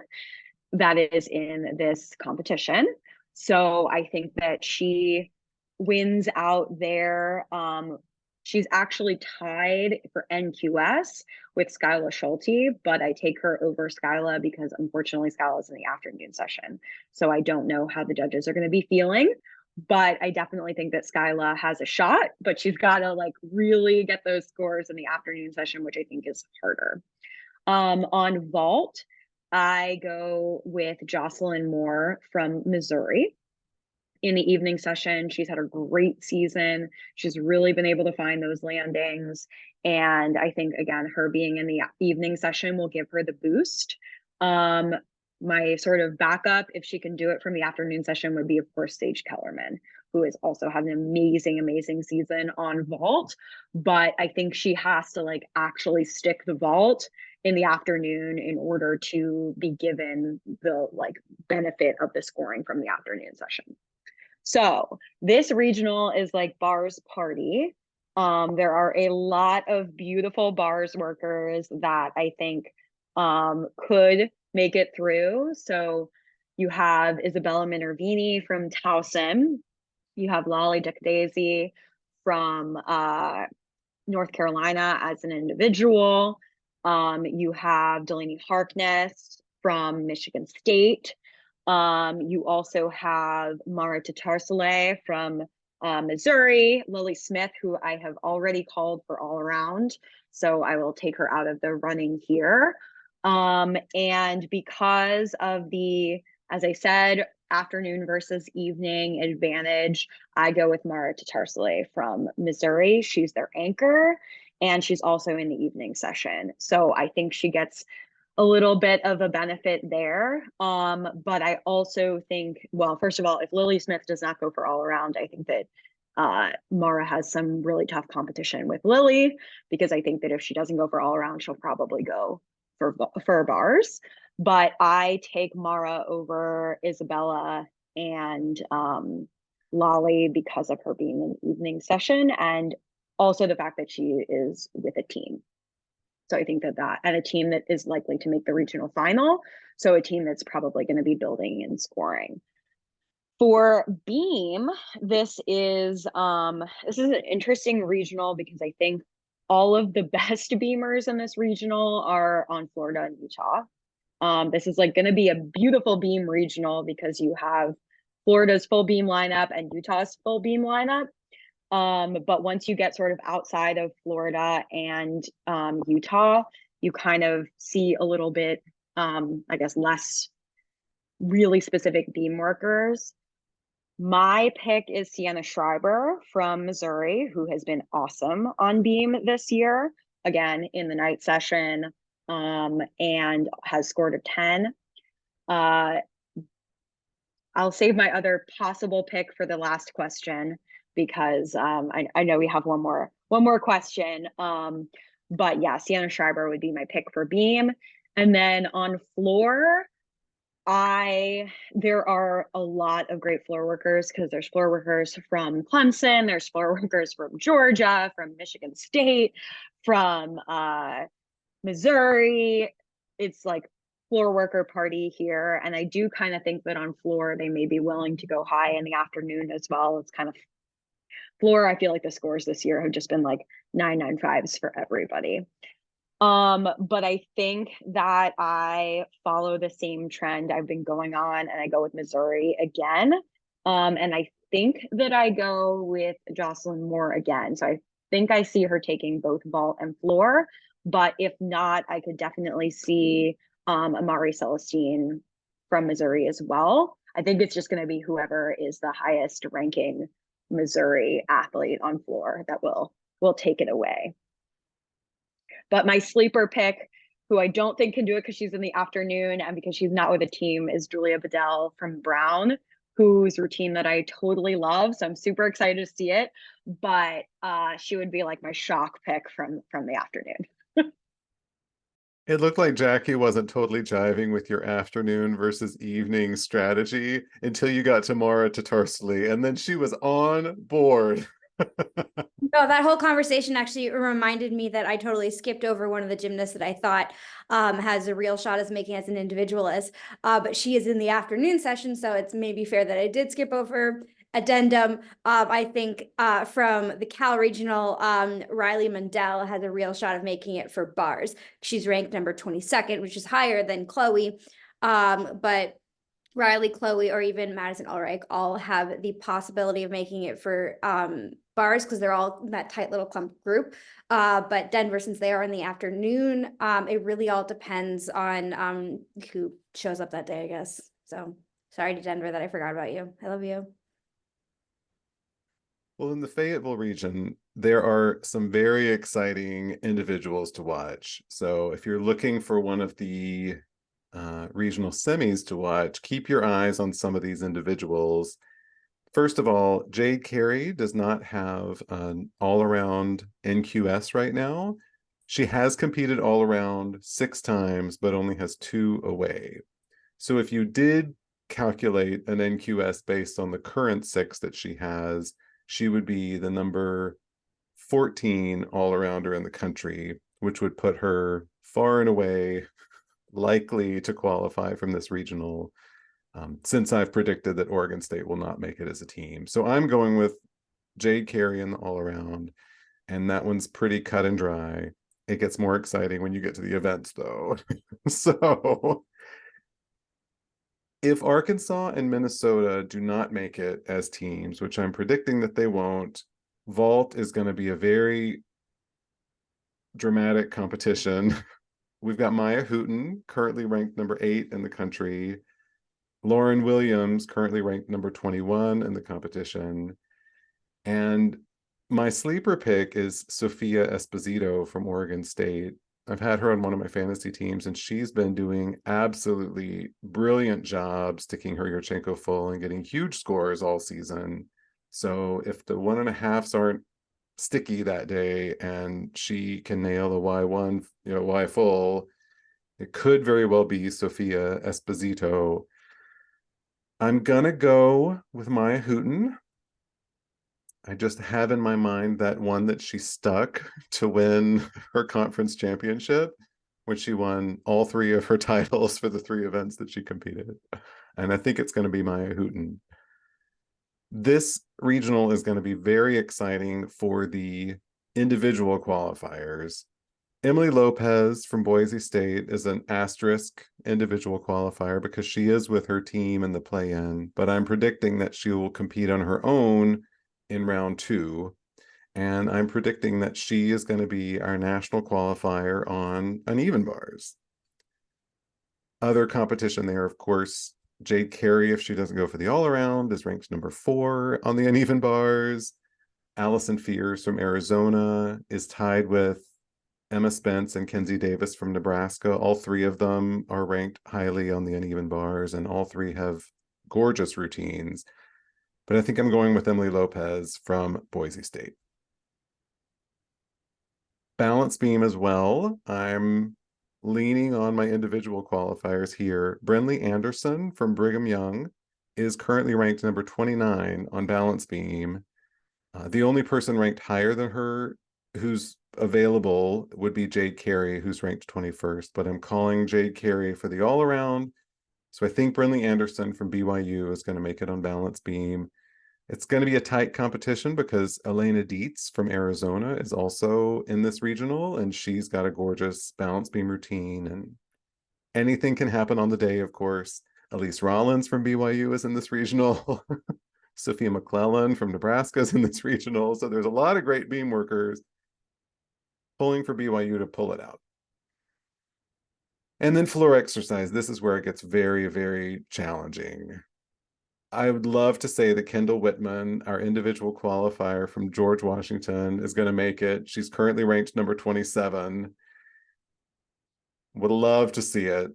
that is in this competition. So I think that she wins out there. She's actually tied for NQS with Skyla Schulte, but I take her over Skyla because unfortunately Skyla's in the afternoon session. So I don't know how the judges are going to be feeling, but I definitely think that Skyla has a shot, but she's got to like really get those scores in the afternoon session, which I think is harder. On vault, I go with Jocelyn Moore from Missouri. In the evening session, she's had a great season. She's really been able to find those landings. And I think, again, her being in the evening session will give her the boost. My sort of backup, if she can do it from the afternoon session, would be, of course, Sage Kellerman, who has also had an amazing season on vault. But I think she has to like actually stick the vault in the afternoon in order to be given the like benefit of the scoring from the afternoon session. So this regional is like bars party. There are a lot of beautiful bars workers that I think could make it through. So you have Isabella Minervini from Towson. You have Lolly Decadaisy from North Carolina as an individual. You have Delaney Harkness from Michigan State. You also have Mara Tatarsaleh from Missouri, Lily Smith, who I have already called for all around. So I will take her out of the running here. And because of the, as I said, afternoon versus evening advantage, I go with Mara Tatarsaleh from Missouri. She's their anchor, and she's also in the evening session. So I think she gets a little bit of a benefit there. But I also think, well, first of all, if Lily Smith does not go for all around, I think that Mara has some really tough competition with Lily, because I think that if she doesn't go for all around, she'll probably go for bars. But I take Mara over Isabella and Lolly because of her being in the evening session, and also the fact that she is with a team. So I think that and a team that is likely to make the regional final. So a team that's probably going to be building and scoring. For Beam, this is an interesting regional because I think all of the best beamers in this regional are on Florida and Utah. This is like going to be a beautiful beam regional because you have Florida's full beam lineup and Utah's full beam lineup. But once you get sort of outside of Florida and Utah, you kind of see a little bit, I guess, less really specific beam workers. My pick is Sienna Schreiber from Missouri, who has been awesome on beam this year, again, in the night session, and has scored a 10. I'll save my other possible pick for the last question because I know we have one more question. But yeah, Sienna Schreiber would be my pick for beam. And then on floor, there are a lot of great floor workers because there's floor workers from Clemson, there's floor workers from Georgia, from Michigan State, from Missouri. It's like floor worker party here. And I do kind of think that on floor, they may be willing to go high in the afternoon as well. It's kind of floor. I feel like the scores this year have just been like 995s for everybody. But I think that I follow the same trend I've been going on and I go with Missouri again. And I think that I go with Jocelyn Moore again. So I think I see her taking both vault and floor, but if not, I could definitely see Amari Celestine from Missouri as well. I think it's just going to be whoever is the highest ranking Missouri athlete on floor that will take it away. But my sleeper pick, who I don't think can do it because she's in the afternoon and because she's not with a team, is Julia Bedell from Brown, whose routine that I totally love. So I'm super excited to see it. But she would be like my shock pick from the afternoon. It looked like Jackie wasn't totally jiving with your afternoon versus evening strategy until you got to Mara Tatarsely, and then she was on board. No, that whole conversation actually reminded me that I totally skipped over one of the gymnasts that I thought has a real shot as making as an individualist, but she is in the afternoon session, so it's maybe fair that I did skip over. Addendum, I think from the Cal Regional, Riley Mundell has a real shot of making it for bars. She's ranked number 22nd, which is higher than Chloe, but Riley, Chloe, or even Madison Ulrich all have the possibility of making it for bars because they're all in that tight little clump group. But Denver, since they are in the afternoon, it really all depends on who shows up that day, I guess. So sorry to Denver that I forgot about you. I love you. Well, in the Fayetteville region, there are some very exciting individuals to watch. So if you're looking for one of the regional semis to watch, keep your eyes on some of these individuals. First of all, Jade Carey does not have an all-around NQS right now. She has competed all around 6 times, but only has 2 away. So if you did calculate an NQS based on the current 6 that she has, she would be the number 14 all-arounder in the country, which would put her far and away likely to qualify from this regional, since I've predicted that Oregon State will not make it as a team. So I'm going with Jade Carey in the all-around, and that one's pretty cut and dry. It gets more exciting when you get to the events, though. So if Arkansas and Minnesota do not make it as teams, which I'm predicting that they won't, vault is going to be a very dramatic competition. We've got Maya Hooten, currently ranked number 8 in the country. Lauren Williams, currently ranked number 21 in the competition. And my sleeper pick is Sophia Esposito from Oregon State. I've had her on one of my fantasy teams, and she's been doing absolutely brilliant job sticking her Yurchenko full and getting huge scores all season. So if the 1.5s aren't sticky that day and she can nail a Y1, Y full, it could very well be Sophia Esposito. I'm gonna go with Maya Hooten. I just have in my mind that one that she stuck to win her conference championship, which she won all 3 of her titles for the 3 events that she competed. And I think it's going to be Maya Hooten. This regional is going to be very exciting for the individual qualifiers. Emily Lopez from Boise State is an asterisk individual qualifier because she is with her team in the play-in, but I'm predicting that she will compete on her own in round 2. And I'm predicting that she is going to be our national qualifier on uneven bars. Other competition there, of course, Jade Carey, if she doesn't go for the all-around, is ranked number 4 on the uneven bars. Allison Fears from Arizona is tied with Emma Spence and Kenzie Davis from Nebraska. All 3 of them are ranked highly on the uneven bars, and all 3 have gorgeous routines. But I think I'm going with Emily Lopez from Boise State. Balance beam as well. I'm leaning on my individual qualifiers here. Brinley Anderson from Brigham Young is currently ranked number 29 on balance beam. The only person ranked higher than her who's available would be Jade Carey, who's ranked 21st, but I'm calling Jade Carey for the all-around. So I think Brinley Anderson from BYU is going to make it on balance beam. It's going to be a tight competition because Elena Dietz from Arizona is also in this regional, and she's got a gorgeous balance beam routine, and anything can happen on the day, of course. Elise Rollins from BYU is in this regional. Sophia McClellan from Nebraska is in this regional. So there's a lot of great beam workers pulling for BYU to pull it out. And then floor exercise. This is where it gets very, very challenging. I would love to say that Kendall Whitman, our individual qualifier from George Washington, is going to make it. She's currently ranked number 27. Would love to see it.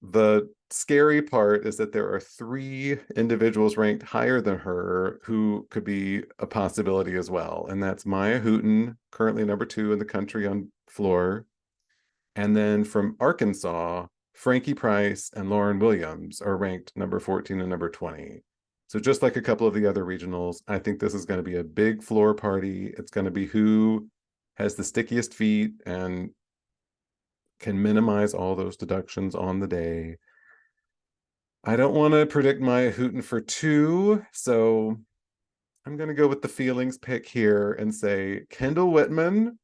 The scary part is that there are 3 individuals ranked higher than her who could be a possibility as well. And that's Maya Hooten, currently number 2 in the country on floor. And then from Arkansas, Frankie Price and Lauren Williams are ranked number 14 and number 20. So just like a couple of the other regionals, I think this is going to be a big floor party. It's going to be who has the stickiest feet and can minimize all those deductions on the day. I don't want to predict Maya Hooten for 2, so I'm going to go with the feelings pick here and say Kendall Whitman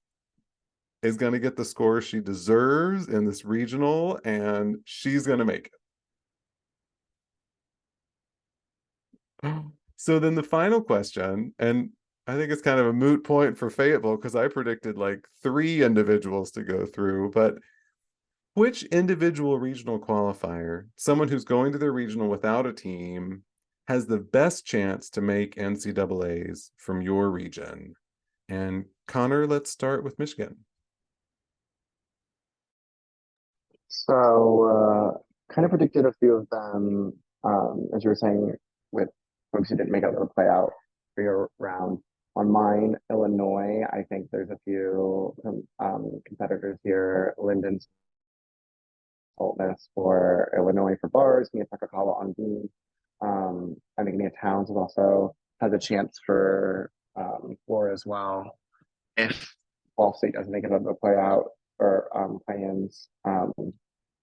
is going to get the score she deserves in this regional, and she's going to make it. So then the final question, and I think it's kind of a moot point for Fayetteville because I predicted like 3 individuals to go through, but which individual regional qualifier, someone who's going to their regional without a team, has the best chance to make NCAAs from your region? And Connor, let's start with Michigan. So, kind of predicted a few of them, as you were saying, with folks who didn't make it to the playout for your round. On mine, Illinois, I think there's a few competitors here. Lyndon Holtness for Illinois for bars, Mia Takakawa on beam. I think Mia Towns also has a chance for floor as well. If Ball State doesn't make it to the playout or play-ins,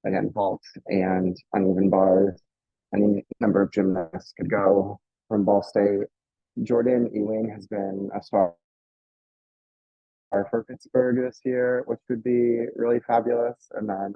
again, vault and uneven bars, any number of gymnasts could go from Ball State. Jordan Ewing has been a star for Pittsburgh this year, which could be really fabulous. And then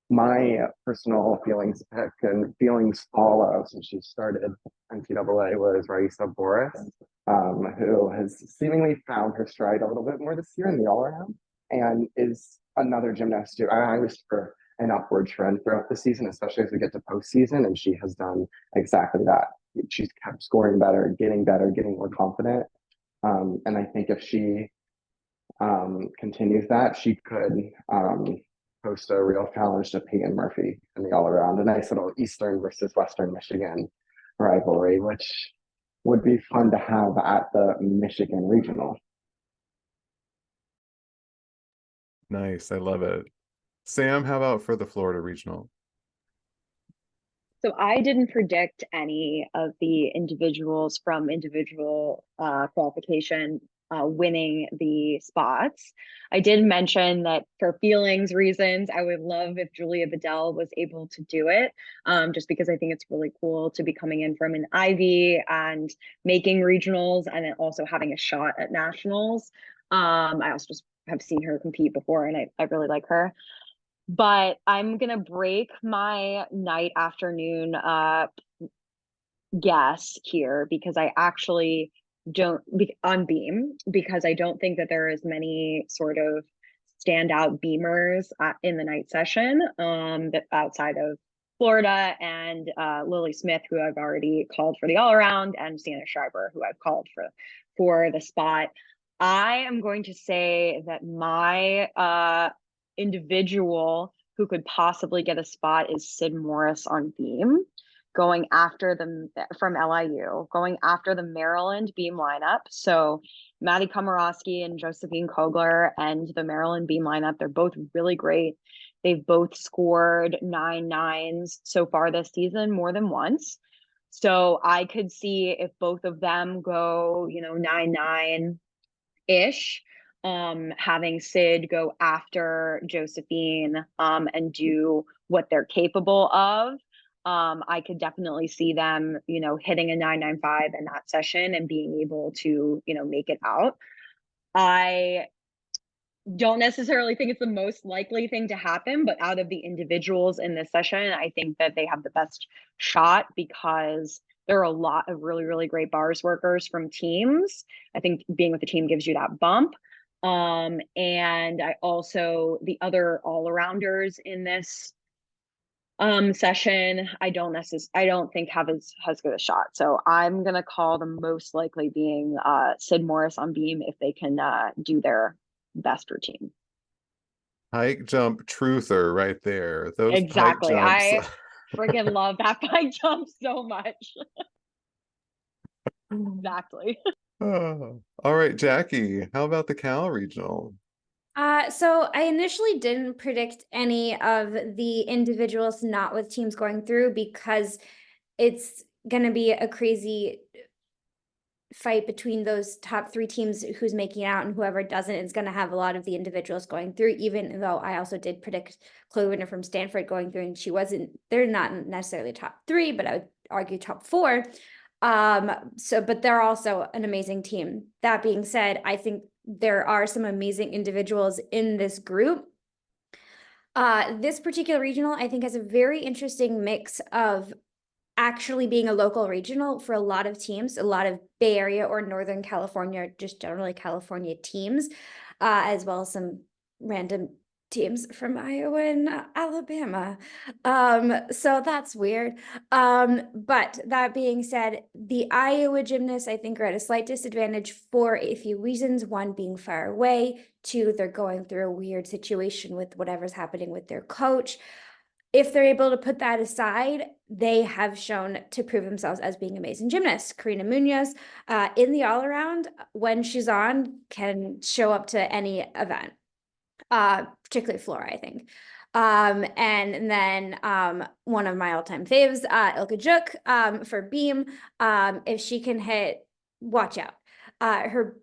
my personal feelings pick and feelings follow since she started NCAA was Raisa Boris, who has seemingly found her stride a little bit more this year in the all-around and is another gymnast too. I wish for an upward trend throughout the season, especially as we get to postseason, and she has done exactly that. She's kept scoring better, getting more confident. And I think if she continues that, she could post a real challenge to Peyton Murphy in the all-around. A nice little Eastern versus Western Michigan rivalry, which would be fun to have at the Michigan Regional. Nice, I love it. Sam, how about for the Florida Regional? So I didn't predict any of the individuals from individual qualification winning the spots. I did mention that for feelings reasons, I would love if Julia Bedell was able to do it, just because I think it's really cool to be coming in from an Ivy and making regionals and then also having a shot at nationals. I also just have seen her compete before, and I really like her. But I'm gonna break my night afternoon guess here because I actually on beam, because I don't think that there is many sort of standout beamers in the night session that outside of Florida and Lily Smith, who I've already called for the all around, and Sienna Schreiber, who I've called for the spot. I am going to say that my individual who could possibly get a spot is Sid Morris on beam, going after the from LIU, going after the Maryland beam lineup. So Maddie Komorowski and Josephine Kogler and the Maryland beam lineup, they're both really great. They've both scored 9 9s so far this season, more than once. So I could see if both of them go, 9 9-ish, having Sid go after Josephine and do what they're capable of. I could definitely see them, hitting a 9 9-5 in that session and being able to, make it out. I don't necessarily think it's the most likely thing to happen, but out of the individuals in this session, I think that they have the best shot because there are a lot of really, really great bars workers from teams. I think being with the team gives you that bump. And I also, the other all-arounders in this session, I don't think have as good a shot. So I'm gonna call the most likely being Sid Morris on beam if they can do their best routine. Hike jump truther right there. Those Exactly. pike jumps. I freaking love that pike jump so much. Exactly. Oh. All right, Jackie, how about the Cal Regional? So I initially didn't predict any of the individuals not with teams going through because it's going to be a crazy fight between those top 3 teams who's making out, and whoever doesn't is going to have a lot of the individuals going through, even though I also did predict Chloe Winter from Stanford going through, and they're not necessarily top 3, but I would argue top 4. But they're also an amazing team. That being said, I think there are some amazing individuals in this group. This particular regional, I think, has a very interesting mix of actually being a local regional for a lot of teams, a lot of Bay Area or Northern California, just generally California teams, as well as some random teams from Iowa and Alabama. So that's weird. But that being said, the Iowa gymnasts, I think, are at a slight disadvantage for a few reasons. One, being far away. 2, they're going through a weird situation with whatever's happening with their coach. If they're able to put that aside, they have shown to prove themselves as being amazing gymnasts. Karina Munoz, in the all-around, when she's on, can show up to any event, particularly floor, I think. And then one of my all-time faves, Ilka Juk, for beam. If she can hit, watch out. Her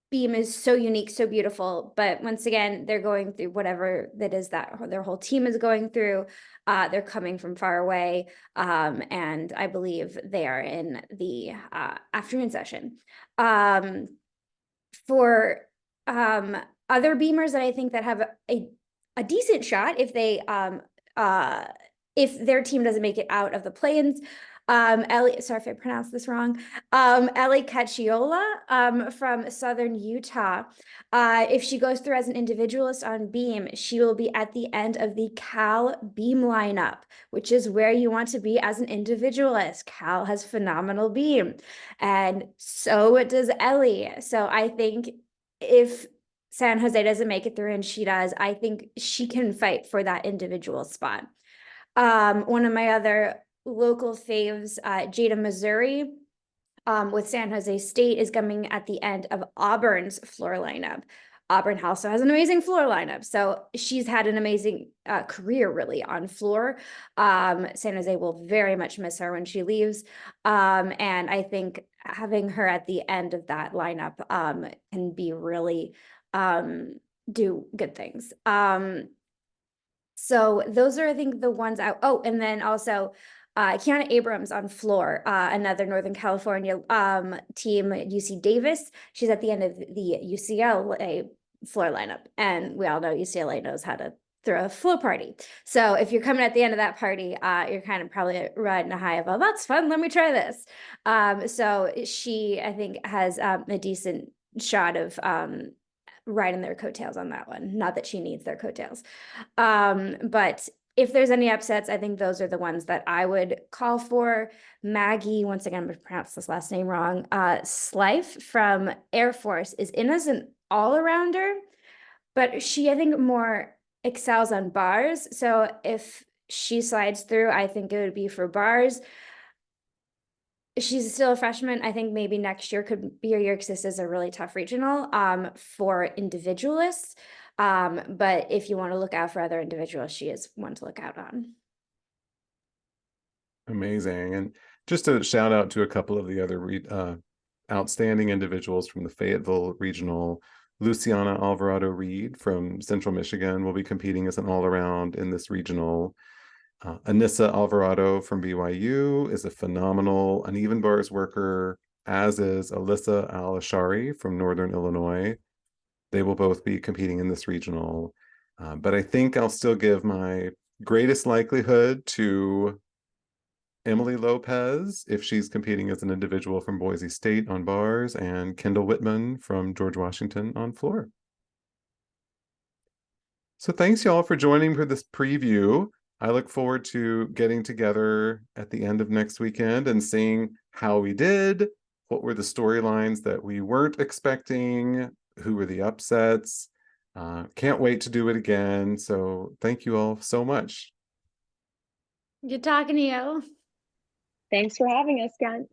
beam is so unique, so beautiful, but once again, they're going through whatever that is that their whole team is going through. They're coming from far away, and I believe they are in the afternoon session. For other beamers that I think that have a decent shot if they if their team doesn't make it out of the play-ins, Ellie, sorry if I pronounced this wrong, Ellie Cacciola from Southern Utah. If she goes through as an individualist on beam, she will be at the end of the Cal beam lineup, which is where you want to be as an individualist. Cal has phenomenal beam, and so does Ellie. So I think if San Jose doesn't make it through and she does, I think she can fight for that individual spot. One of my other local faves, Jada Missouri, with San Jose State, is coming at the end of Auburn's floor lineup. Auburn also has an amazing floor lineup, so she's had an amazing career really on floor. San Jose will very much miss her when she leaves, and I think having her at the end of that lineup can be really do good things. So those are, I think, the ones out. Oh, and then also Kiana Abrams on floor, another Northern California team, UC Davis. She's at the end of the UCLA floor lineup, and we all know UCLA knows how to throw a flow party. So if you're coming at the end of that party, you're kind of probably riding a high of, oh, that's fun, let me try this. So she, I think, has a decent shot of riding their coattails on that one. Not that she needs their coattails. But if there's any upsets, I think those are the ones that I would call for. Maggie, once again, I'm going to pronounce this last name wrong, Slife from Air Force is in as an all-arounder, but she, I think, more excels on bars. So if she slides through, I think it would be for bars. She's still a freshman. I think maybe next year could be a year, because this is a really tough regional for individualists. But if you want to look out for other individuals, she is one to look out on. Amazing. And just a shout out to a couple of the other outstanding individuals from the Fayetteville Regional. Luciana Alvarado Reed from Central Michigan will be competing as an all-around in this regional. Anissa Alvarado from BYU is a phenomenal uneven bars worker, as is Alyssa Al-Ashari from Northern Illinois. They will both be competing in this regional. But I think I'll still give my greatest likelihood to Emily Lopez, if she's competing as an individual from Boise State on bars, and Kendall Whitman from George Washington on floor. So thanks y'all for joining for this preview. I look forward to getting together at the end of next weekend and seeing how we did, what were the storylines that we weren't expecting, who were the upsets. Can't wait to do it again. So thank you all so much. Good talking to you. Thanks for having us, Kent.